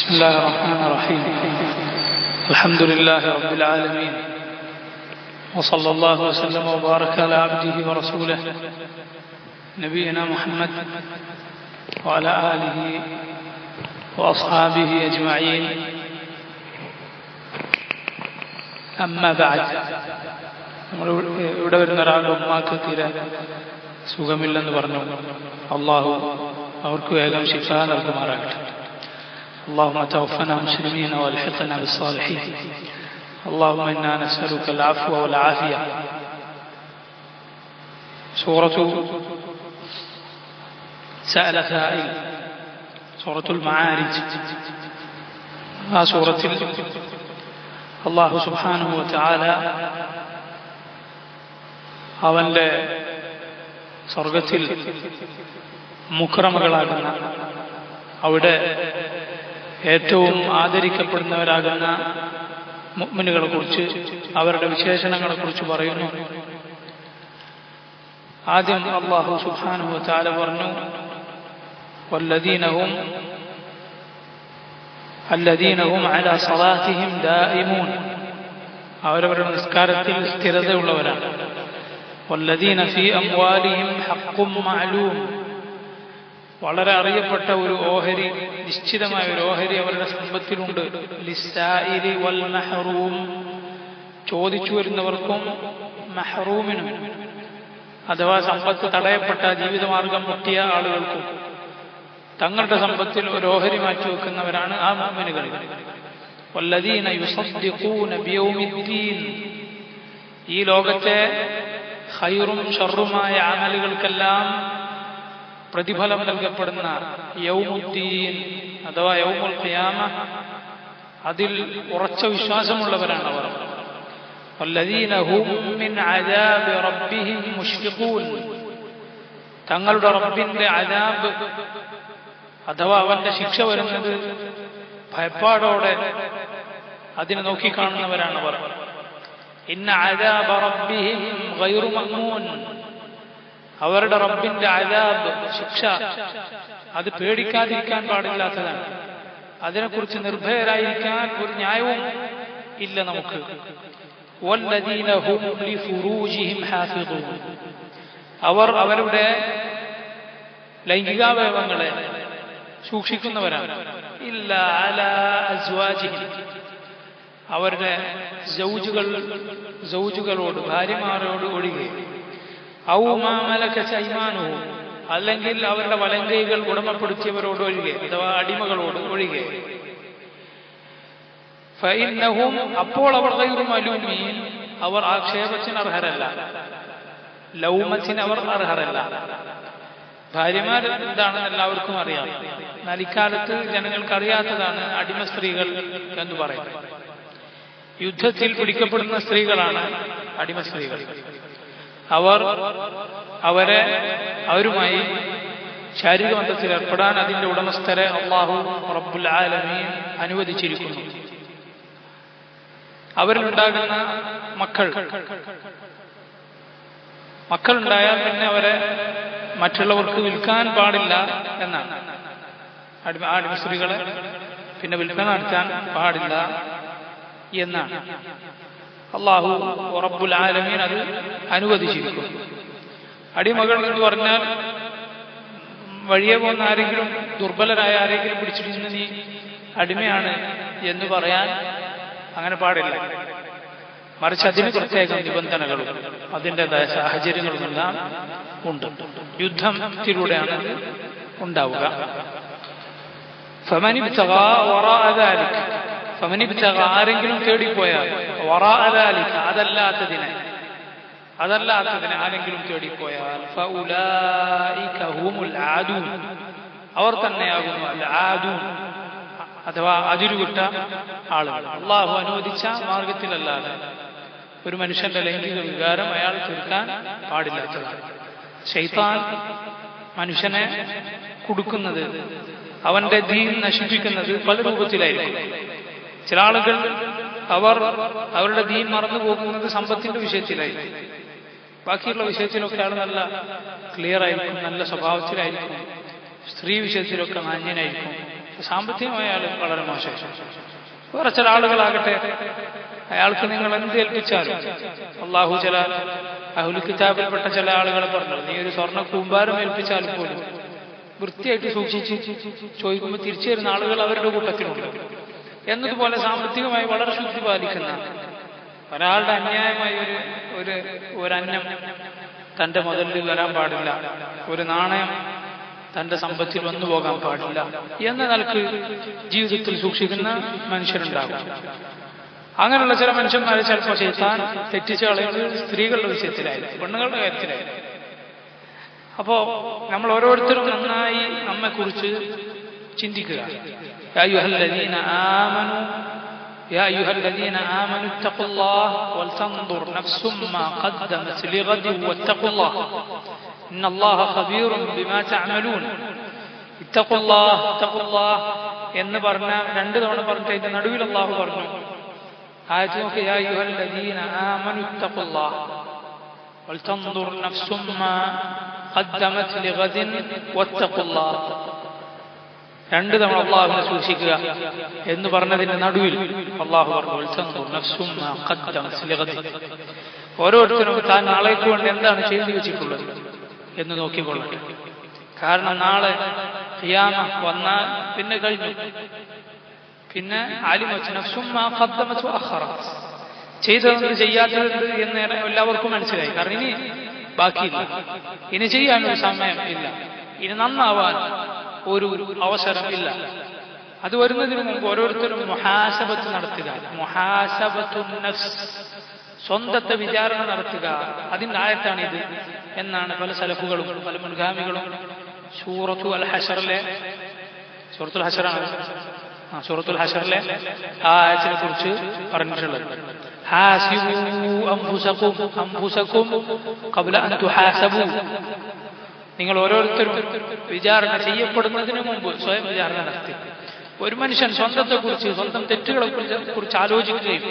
بسم الله الرحمن الرحيم. الحمد لله رب العالمين، وصلى الله وسلم وبارك على عبده ورسوله نبينا محمد وعلى آله وأصحابه أجمعين. أما بعد. ഇവിടെ വരുന്ന ഒരാളുടെ ഉമ്മാക്ക് തീരെ സുഖമില്ലെന്ന് പറഞ്ഞു. അള്ളാഹു അവർക്ക് വേഗം ശിഫ നൽകുമാറാകട്ടെ. اللهم توفنا مسلمين والحقنا بالصالحين. اللهم إنا نسألك العفو والعافية. سورة سأل سائل، سورة المعارج. سورة الله سبحانه وتعالى അവന്റെ സ്വർഗത്തിൽ മുക്രമകളാകുന്ന, അവിടെ ഏറ്റവും ആദരിക്കപ്പെടുന്നവരാകുന്ന മുഅ്മിനുകളെ കുറിച്ച്, അവരുടെ വിശേഷണങ്ങളെ കുറിച്ച് പറയുന്നു. ആദ്യം അല്ലാഹു സുബ്ഹാനഹു വ തആല പറഞ്ഞു, അല്ലദീന ഹും അലാ സ്വലാത്തിഹിം ദായിമൂൻ. അവരവരുടെ നിസ്കാരത്തിൽ സ്ഥിരതയുള്ളവരാണ്. വല്ലദീന ഫീ അംവാലിഹിം ഹഖ്ഖും മഅലൂം. വളരെ അറിയപ്പെട്ട ഒരു ഓഹരി, നിശ്ചിതമായ ഒരു ഓഹരി അവരുടെ സമ്പത്തിലുണ്ട്. ലിസ്സായിലി വൽ മഹ്റൂം. ചോദിച്ചു വരുന്നവർക്കും മഹ്റൂമിനും, അഥവാ സമ്പത്ത് തടയപ്പെട്ട, ജീവിതമാർഗം മുട്ടിയ ആളുകൾക്കും തങ്ങളുടെ സമ്പത്തിൽ ഒരു ഓഹരി മാറ്റിവെക്കുന്നവരാണ് ആ മുഅ്മിനുകൾ. വല്ലദീന യുസദ്ദിഖൂന ബിയൗമിദ്ദീൻ. ഈ ലോകത്തെ ഖൈറും ഷർറുമായ അമലുകൾക്കെല്ലാം പ്രതിഫലം നൽകപ്പെടുന്ന യൗമുദ്ദീൻ അഥവാ യൗമുൽ ഖിയാമ, അതിൽ ഉറച്ച വിശ്വാസമുള്ളവരാണ് അവർ. വല്ലദീന ഹും മിൻ അദാബി റബ്ബിഹിം മുശ്ഫിഖൂൻ. തങ്ങളുടെ റബ്ബിന്റെ അദാബ് അഥവാ അവന്റെ ശിക്ഷ വരുന്നത് ഭയപ്പാടോടെ അതിനെ നോക്കിക്കാണുന്നവരാണ് അവർ. ഇന്ന അദാബ റബ്ബിഹിം ഗൈറു മഅ്മൂൻ. അവരുടെ റബ്ബിന്റെ അദാബ്, ശിക്ഷ, അത് പേടിക്കാതിരിക്കാൻ പാടില്ലാത്തതാണ്. അതിനെക്കുറിച്ച് നിർഭയരായിരിക്കാൻ ഒരു ന്യായവും ഇല്ല നമുക്ക്. വല്ലദീന ഹും ലിഫുറൂജിഹിം ഹാഫിദൂൻ. അവർ അവരുടെ ലൈംഗികാവയവങ്ങളെ സൂക്ഷിക്കുന്നവരാണ്. ഇല്ലാ അലാ അസ്വാജിഹിം. അവരുടെ സൗജുകളോട്, ഭാര്യമാരോട് ഒഴികെ. ഔ മാ മലകത് അയ്മാനുഹും. അല്ലെങ്കിൽ അവരുടെ വലങ്കൈകൾ ഉടമപ്പെടുത്തിയവരോട് ഒഴികെ, അഥവാ അടിമകളോട് ഒഴികെ. ഫഇന്നഹും. അപ്പോൾ അവർ ഗൈറു മലൂമീൻ. അവർ ആക്ഷേപത്തിന് അർഹരല്ല, ലൗമത്തിന് അവർ അർഹരല്ല. ഭാര്യമാർ എന്താണെന്ന് എല്ലാവർക്കും അറിയാം. എന്നാൽ ഇക്കാലത്ത് ജനങ്ങൾക്ക് അറിയാത്തതാണ് അടിമ സ്ത്രീകൾ എന്ന് പറയുന്നത്. യുദ്ധത്തിൽ പിടിക്കപ്പെടുന്ന സ്ത്രീകളാണ് അടിമ സ്ത്രീകൾ. അവരുമായി ശാരീരിക ബന്ധത്തിൽ ഏർപ്പെടാൻ അതിന്റെ ഉടമസ്ഥരെ അല്ലാഹു റബ്ബുൽ ആലമീൻ അനുവദിച്ചിരിക്കുന്നു. അവരിലുണ്ടാകുന്ന മക്കളുണ്ടായാൽ പിന്നെ അവരെ മറ്റുള്ളവർക്ക് വിൽക്കാൻ പാടില്ല എന്നാണ്. അടിമ സ്ത്രീകളെ പിന്നെ വിൽപ്പന നടത്താൻ പാടില്ല എന്നാണ് അല്ലാഹു റബ്ബുൽ ആലമീൻ അത് അനുവദിച്ചിരിക്കുന്നു. അടിമകൾ എന്ന് പറഞ്ഞാൽ വഴിയെ പോകുന്ന ആരെങ്കിലും, ദുർബലരായ ആരെങ്കിലും പിടിച്ചിട്ട് നീ അടിമയാണ് എന്ന് പറയാൻ അങ്ങനെ പാടില്ല. മറിച്ച് അതിന് പ്രത്യേകം നിബന്ധനകളും അതിൻ്റെതായ സാഹചര്യങ്ങളുമെല്ലാം ഉണ്ട്. യുദ്ധത്തിലൂടെയാണ് അത് ഉണ്ടാവുക. ആരെങ്കിലും തേടിപ്പോയാൽ, അതല്ലാത്തതിനെ ആരെങ്കിലും തേടിപ്പോയാൽ, ഫഉലൈക ഹുമുൽ ആദൂൻ. അവർ തന്നെയാകുന്നു അൽ ആദൂൻ, അഥവാ അതിരുവിട്ട ആളുകൾ. അല്ലാഹു അനുവദിച്ച മാർഗത്തിലല്ലാതെ ഒരു മനുഷ്യന്റെ ലൈംഗിക വികാരം അയാൾ തീർക്കാൻ പാടില്ലാത്തതാണ്. ശൈത്താൻ മനുഷ്യനെ കുടുക്കുന്നത്, അവന്റെ ദീൻ നശിപ്പിക്കുന്നത് പല രൂപത്തിലായിരിക്കും. ചില ആളുകൾ അവരുടെ ദീൻ മറന്നു പോകുന്നത് സമ്പത്തിന്റെ വിഷയത്തിലായിരിക്കും. ബാക്കിയുള്ള വിഷയത്തിലൊക്കെ അയാൾ നല്ല ക്ലിയർ ആയിരിക്കും, നല്ല സ്വഭാവത്തിലായിരിക്കും. സ്ത്രീ വിഷയത്തിലൊക്കെ മാന്യനായിരിക്കും, സാമ്പത്തികമായ ആൾ വളരെ മോശം. വേറെ ചില ആളുകളാകട്ടെ, അയാൾക്ക് നിങ്ങൾ എന്ത് ഏൽപ്പിച്ചാലും അള്ളാഹു ചില അഹ്ലുൽ കിതാബിൽപ്പെട്ട ചില ആളുകളെ പറഞ്ഞു, നീ ഒരു സ്വർണ്ണ കൂമ്പാരം ഏൽപ്പിച്ചാൽ പോലും വൃത്തിയായിട്ട് സൂക്ഷിച്ച് ചോദിക്കുമ്പോൾ തിരിച്ചു തരുന്ന ആളുകൾ അവരുടെ കൂട്ടത്തിലുണ്ട്. എന്നതുപോലെ സാമ്പത്തികമായി വളരെ ശുദ്ധി പാലിക്കുന്ന ഒരാളുടെ അന്യായമായി ഒരു അന്നം തന്റെ മുതലിൽ വരാൻ പാടില്ല, ഒരു നാണയം തന്റെ സമ്പത്തിൽ വന്നു പോകാൻ പാടില്ല എന്ന നിലക്ക് ജീവിതത്തിൽ സൂക്ഷിക്കുന്ന മനുഷ്യരുണ്ടാകും. അങ്ങനെയുള്ള ചില മനുഷ്യന്മാരെ ചിലപ്പോൾ ശൈത്താൻ തെറ്റിച്ച് കളയുന്നത് സ്ത്രീകളുടെ വിഷയത്തിലായിരുന്നു, പെണ്ണുങ്ങളുടെ കാര്യത്തിലായിരുന്നു. അപ്പോ നമ്മൾ ഓരോരുത്തരും നന്നായി നമ്മെക്കുറിച്ച് ചിന്തിക്കുക. يا أيها الذين آمنوا اتقوا الله ولتنظر نفس ما قدمت لغد واتقوا الله إن الله خبير بما تعملون. اتقوا الله എന്ന് പറഞ്ഞ 2 തവണ പറഞ്ഞിട്ട് അതിന്റെ നടുവിൽ അള്ളാഹു പറഞ്ഞു, ആയത്ത് നോക്കി, യാ അയ്യുഹൽ ലദീന ആമനു ഇത്തഖുല്ലാഹ് വൽതൻദുർ നഫ്സും മാ ഖദ്ദമത് ലിഗദിൻ വത്തഖുല്ലാഹ്. 2 തവണ അള്ളാഹുവിനെ സൂക്ഷിക്കുക എന്ന് പറഞ്ഞതിന്റെ നടുവിൽ അള്ളാഹു പറഞ്ഞു, വൽതൻദുർ നഫ്സും മാ ഖദ്ദമത് ലിഗദിൻ. ഓരോരുത്തരും താൻ നാളേക്ക് വേണ്ടി എന്താണ് ചെയ്തു വെച്ചിട്ടുള്ളത് എന്ന് നോക്കിക്കൊള്ളട്ടെ. കാരണം നാളെ ഖിയാമ വന്നാൽ പിന്നെ കഴിഞ്ഞു. പിന്നെ അലിമത് നഫ്സും മാ ഖദ്ദമത് വഅഖറത്, ചെയ്തത് ചെയ്യാത്തത് എന്ന് എല്ലാവർക്കും മനസ്സിലായി. കാരണം ഇനി ബാക്കിയില്ല, ഇനി ചെയ്യാനൊരു സമയം ഇല്ല, ഇനി നന്നാവാൻ ഒരു അവസരം ഇല്ല. അത് വരുന്നതിന് മുമ്പ് ഓരോരുത്തരും മുഹാസബത്ത് നടത്തുക. മുഹാസബത്തുൻ നഫ്സ്, സ്വന്തത്തെ വിചാരണ നടത്തുക. അതിന്റെ ആയത്താണിത് എന്നാണ് പല സലഫുകളും പല മുൻഗാമികളും സൂറത്തുൽ ഹശറിലെ ആ ആയത്തിനെ കുറിച്ച് പറഞ്ഞിട്ടുള്ളത്. ഹാസിബൂ അൻഫുസകും ഖബ്ല അൻ തുഹാസബൂ. നിങ്ങൾ ഓരോരുത്തരും വിചാരണ ചെയ്യപ്പെടുന്നതിന് മുമ്പ് സ്വയം വിചാരണ നടത്തി. ഒരു മനുഷ്യൻ സ്വന്തത്തെക്കുറിച്ച്, സ്വന്തം തെറ്റുകളെ കുറിച്ച് ആലോചിക്കുകയും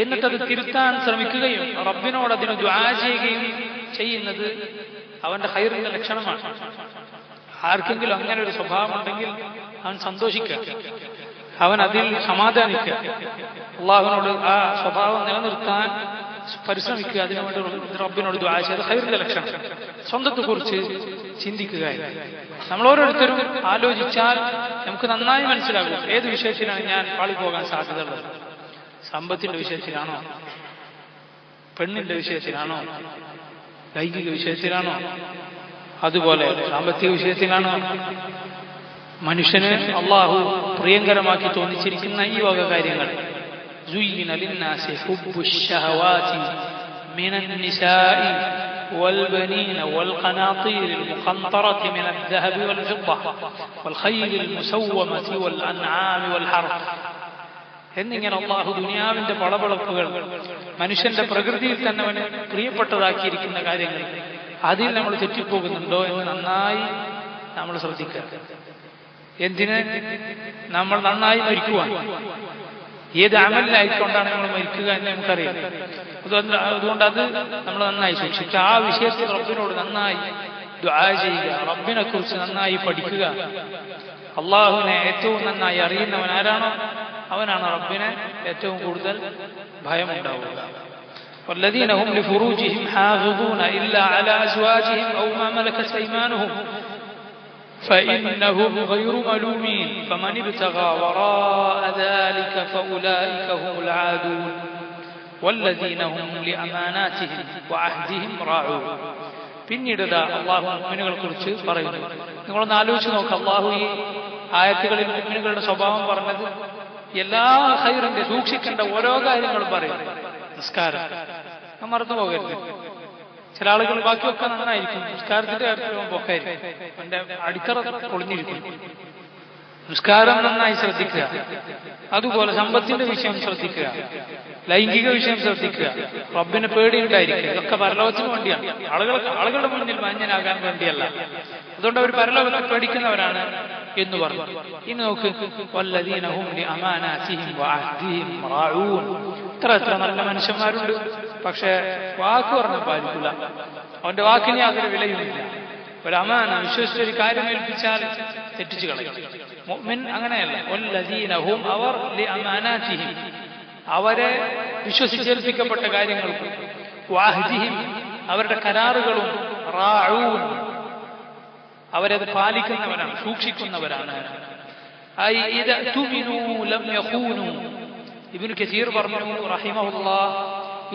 എന്നിട്ടത് തിരുത്താൻ ശ്രമിക്കുകയും റബ്ബിനോട് അതിന് ദുആ ചെയ്യുകയും ചെയ്യുന്നത് അവന്റെ ഖൈറിന്റെ ലക്ഷണമാണ്. ആർക്കെങ്കിലും അങ്ങനെ ഒരു സ്വഭാവം ഉണ്ടെങ്കിൽ അവൻ സന്തോഷിക്കുക, അവൻ അതിൽ സമാധാനിക്കുക, അള്ളാഹുവിനോട് ആ സ്വഭാവം നിലനിർത്താൻ പരിശ്രമിക്കുക, അതിനുവേണ്ടി റബ്ബിനോട് ദുആ ചെയ്ത് ഖൈറിന്റെ ലക്ഷണം. സ്വന്തത്തെക്കുറിച്ച് ചിന്തിക്കുക. നമ്മൾ ഓരോരുത്തരും ആലോചിച്ചാൽ നമുക്ക് നന്നായി മനസ്സിലാകും ഏത് വിഷയത്തിലാണ് ഞാൻ പാളിപ്പോകാൻ സാധ്യതയുള്ളത്. സമ്പത്തിന്റെ വിഷയത്തിലാണോ, പെണ്ണിന്റെ വിഷയത്തിലാണോ, ലൈംഗിക വിഷയത്തിലാണോ, അതുപോലെ സാമ്പത്തിക വിഷയത്തിലാണോ, മനുഷ്യന് അള്ളാഹു പ്രിയങ്കരമാക്കി തോന്നിച്ചിരിക്കുന്ന ഈ വക കാര്യങ്ങൾ. زين للناس حب الشهوات من النساء والبنين والقناطير المقنطرة من الذهب والفضة والخيل المسومة والأنعام والحرث. എന്നിങ്ങനെ അള്ളാഹു ദുനിയാവിന്റെ പളപളപ്പുകൾ, മനുഷ്യന്റെ പ്രകൃതിയിൽ തന്നെ അവന് പ്രിയപ്പെട്ടതാക്കിയിരിക്കുന്ന കാര്യങ്ങൾ, അതിൽ നമ്മൾ തെറ്റിപ്പോകുന്നുണ്ടോ എന്ന് നന്നായി നമ്മൾ ശ്രദ്ധിക്കുക. എന്തിന്? നമ്മൾ നന്നായി മരിക്കുവാൻ. ഏത് അമലിലായിക്കൊണ്ടാണ് നമ്മൾ മരിക്കുക എന്ന് നമുക്കറിയാം. അതുകൊണ്ട് അത് നമ്മൾ നന്നായി സൂക്ഷിക്കുക. ആ വിഷയത്തിൽ റബ്ബിനോട് നന്നായി ദുആ ചെയ്യുക, റബ്ബിനെ കുറിച്ച് നന്നായി പഠിക്കുക. അള്ളാഹുവിനെ ഏറ്റവും നന്നായി അറിയുന്നവൻ ആരാണോ അവനാണ് റബ്ബിനെ ഏറ്റവും കൂടുതൽ ഭയമുണ്ടാവുക. والذين هم لفروجهم حافظون إلا على أزواجهم أو ما ملكت أيمانهم فإنهم غير ملومين فمن ابتغى وراء ذلك فأولئك هم العادون والذين هم لأماناتهم وعهدهم راعون. പിന്നീട് അള്ളാഹു മുഅ്മിനുകളെ കുറിച്ച് പറയുന്നു. നിങ്ങളൊന്ന് ആലോചിച്ച് നോക്ക്, അള്ളാഹു ഈ ആയത്തുകളിൽ മുഅ്മിനുകളുടെ സ്വഭാവം പറഞ്ഞത് എല്ലാ ഖൈറിന്റെ സൂക്ഷിക്കേണ്ട ഓരോ കാര്യങ്ങളും പറയും. നിസ്കാരം മറന്നു പോകരുത്. ചില ആളുകൾ ബാക്കിയൊക്കെ നന്നായിരിക്കും, നിസ്കാരത്തിന്റെ കാര്യത്തിൽ പോക്കായിരിക്കും, അവന്റെ അടിത്തറ പൊളിഞ്ഞിരിക്കും. നിസ്കാരം നന്നായി ശ്രദ്ധിക്കുക, അതുപോലെ സമ്പത്തിന്റെ വിഷയം ശ്രദ്ധിക്കുക, ലൈംഗിക വിഷയം ശ്രദ്ധിക്കുക, റബ്ബിനെ പേടിയുണ്ടായിരിക്കുക. ഇതൊക്കെ പരലോകത്തിന് വേണ്ടിയാണ്, ആളുകളുടെ മുന്നിൽ മാന്യനാകാൻ വേണ്ടിയല്ല. അതുകൊണ്ട് അവർ പരലോകത്തെ പേടിക്കുന്നവരാണ് എന്ന് പറഞ്ഞു. ഇനി നോക്ക്, വല്ലദീന ഹും ലിഅമാനാതിഹിം വഅഹ്ദിഹിം റാഊൻ. എത്ര നല്ല മനുഷ്യന്മാരുണ്ട്, പക്ഷെ വാക്ക് പറഞ്ഞാൽ പാലിക്കില്ല. അവന്റെ വാക്കിന് യാതൊരു വിലയുമില്ല. ഒരു അമാന, വിശ്വസിച്ചൊരു കാര്യം ഏൽപ്പിച്ചാൽ തെറ്റിച്ചു കളയും. മുഅ്മിൻ അങ്ങനെയല്ല. വല്ലദീന ഹും അവർ ലിഅമാനാതിഹിം അവരെ വിശ്വസിച്ചേൽപ്പിക്കപ്പെട്ട കാര്യങ്ങൾക്കും വഅഹ്ദിഹിം അവരുടെ കരാറുകളും റാഊൻ അവരത് പാലിക്കുന്നവരാണ്, സൂക്ഷിക്കുന്നവരാണ്. ഐ ഇദ തുമിനു ലം യഖൂനു. ഇബ്നു കസീർ പറഞ്ഞു റഹിമഹുല്ലാഹ്,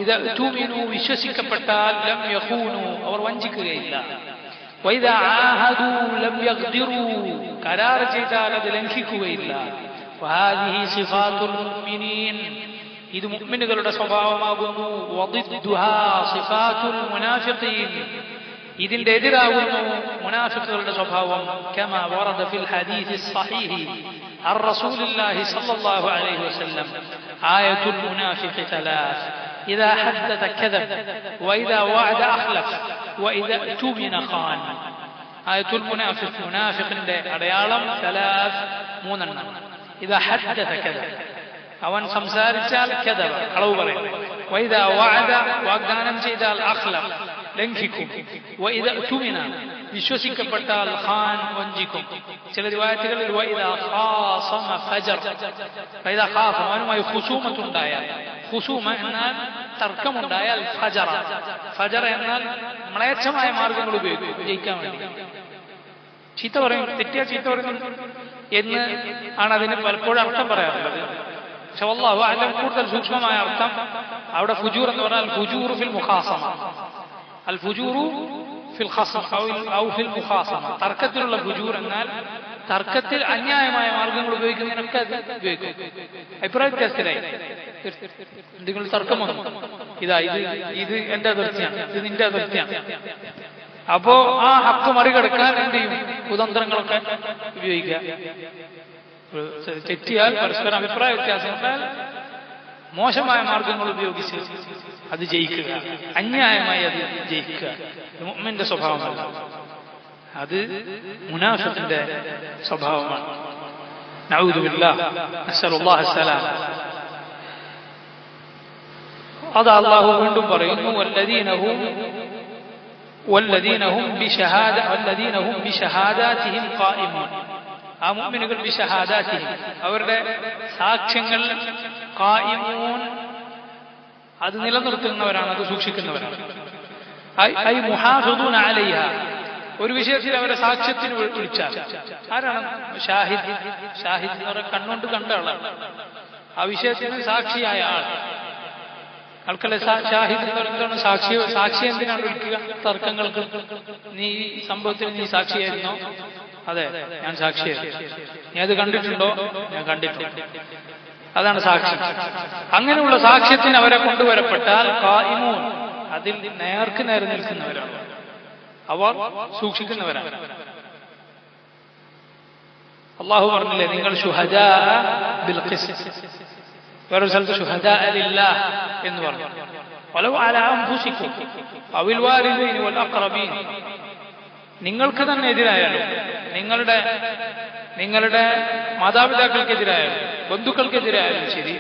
ഇദ തുമിനു വിശ്വസിക്കപ്പെട്ടാൽ ലം യഖൂനു അവർ വഞ്ചിക്കുകയില്ല. വഇദ ആഹദു ലം യഗ്ദിറു കരാർ ചെയ്താൽ അത് ലംഘിക്കുകയില്ല. വഹാദിഹി സിഫാത്തുൽ മുഅ്മിനീൻ ഇത് മുഅ്മിനുകളുടെ സ്വഭാവമാകുന്നു. വദിദ്ദുഹാ സിഫാത്തുൽ മുനാഫിഖീൻ ഇതിന്റെ എതിരാകുന്നു മുനാഫിഖുകളുടെ സ്വഭാവം. കമാ വറദ ഫിൽ ഹദീസ് സ്വഹീഹ് അൻ റസൂലില്ലാഹി സ്വല്ലല്ലാഹു അലൈഹി വസല്ലം ആയത്തുൽ മുനാഫിഖി തലാസ് ഇദാ ഹദ്ദത കദബ വഇദാ വഅദ അഖ്ലഫ വഇദാ തുമിന ഖാൻ. ആയത്തുൽ മുനാഫിഖ് മുനാഫിഖിന്റെ അടയാളം തലാസ് മൂന്നെണ്ണം. ഇദാ ഹദ്ദത കദബ അവൻ സംസാരിച്ചാൽ കദബ കളവ് പറയും. വഇദാ വഅദ വാഗ്ദാനം ചെയ്താൽ അഖ്ലഫ ലംഘിക്കും. വഇദാ തുമിന വിശ്വസിക്കപ്പെട്ടാൽ ഖാൻ വഞ്ചിക്കും. ചില റിവായത്തുകളിൽ വഇദാ ഖാസമ ഫജർ വഇദാ ഖാഫ അവനുമായി ഖുസൂമത്തുണ്ടായാൽ, ഖുസൂമ എന്നാൽ തർക്കമുണ്ടായാൽ ഫജറ, ഫജറ എന്നാൽ മ്ലേച്ഛമായ മാർഗങ്ങൾ ഉപയോഗിക്കും ജയിക്കാൻ വേണ്ടി. ചീത്ത പറയും, തെറ്റിയ ചീത്ത പറയും എന്ന് ആണ് അതിന് പലപ്പോഴും അർത്ഥം പറയാറുള്ളത്. പക്ഷെ വല്ലാഹു അഅലം കൂടുതൽ സൂക്ഷ്മമായ അർത്ഥം അവിടെ ഫുജൂർ എന്ന് പറഞ്ഞാൽ ഫുജൂറു ഫിൽ മുഖാസമ, അൽ ഫുജൂറു ഫിൽ ഖസ്മ ഔ ഫിൽ മുഖാസമ. തർക്കത്തിലുള്ള ഫുജൂർ എന്നാൽ തർക്കത്തിൽ അന്യായമായ മാർഗങ്ങൾ ഉപയോഗിക്കുന്നതിനൊക്കെ അത് ഉപയോഗിക്കും. അഭിപ്രായ വ്യത്യാസത്തിലായി നിങ്ങൾ തർക്കം വന്നു, ഇതാ ഇത് എന്റെ അതിർത്തിയാണ്, ഇത് നിന്റെ അതിർത്തിയാണ്. അപ്പോ ആ ഹക്ക് മറികടക്കാൻ എന്ത് ചെയ്യും? കുതന്ത്രങ്ങളൊക്കെ ഉപയോഗിക്കുക. തെറ്റിയാൽ പരസ്പരം അഭിപ്രായ വ്യത്യാസം ഉണ്ടാൽ മോശമായ മാർഗങ്ങൾ ഉപയോഗിച്ച് അത് ജയിക്കുക, അന്യായമായി അത് ജയിക്കുക. മുഅ്മിന്റെ സ്വഭാവമല്ല, അത് മുനാഫിഖിന്റെ സ്വഭാവമാണ്. നഊദു ബില്ലാഹ്, നസ്അലുല്ലാഹി അസ്സലാം. അത് അല്ലാഹു വീണ്ടും പറയുന്നു, വല്ലദീന ഹും ബിശഹാദാതിഹിം ഖായിമൂൻ. ആ മുഅ്മിനുകൾ ബിശഹാദാതിഹിം അവരുടെ സാക്ഷ്യങ്ങൾ ഖായിമൂൻ അത് നിലനിർത്തുന്നവരാണ്, അത് സൂക്ഷിക്കുന്നവരാണ്. ഐ മുഹാഫിദൂന അലൈഹ ഒരു വിഷയത്തിൽ അവരെ സാക്ഷ്യത്തിന് വിളിച്ചാൽ ആരാണ്? ഷാഹിദ്. ഷാഹിദ് എന്ന് പറഞ്ഞാൽ കണ്ണുകൊണ്ട് കണ്ട ആളാണ്, ആ വിഷയത്തിന് സാക്ഷിയായ ആൾ. ആൾക്കല്ലേ ഷാഹിദ് എന്ന് പറയുന്നത്? സാക്ഷി എന്തിനാണ് വിളിക്കുക? തർക്കങ്ങൾക്ക്. നീ ഈ സംഭവത്തിൽ നീ സാക്ഷിയായിരുന്നോ? അതെ, ഞാൻ സാക്ഷിയായിരുന്നു. നീ അത് കണ്ടിട്ടുണ്ടോ? ഞാൻ കണ്ടിട്ടുണ്ട്. അതാണ് സാക്ഷി. അങ്ങനെയുള്ള സാക്ഷ്യത്തിന് അവരെ കൊണ്ടുവരപ്പെട്ടാൽ ഖായിമൂൻ അതിൽ നേർക്ക് നേരെ നിൽക്കുന്നവരാണ്, അവർ സൂക്ഷിക്കുന്നവരാണ്. അല്ലാഹു പറഞ്ഞില്ലേ, നിങ്ങൾ ശുഹദാ ബിൽ ഖിസ്ത്. വേറൊരു സ്ഥലത്ത് ശുഹദാ ലില്ലാഹ് എന്ന് പറഞ്ഞു. വലൗ അലാ അൻഫുസികും അവൽ വാലിദൈനി വൽ അഖ്റബീൻ. നിങ്ങൾക്ക് തന്നെ എതിരായാലും, നിങ്ങളുടെ മാതാപിതാക്കൾക്കെതിരായാലും ബന്ധുക്കൾക്കെതിരായാലും ശരി,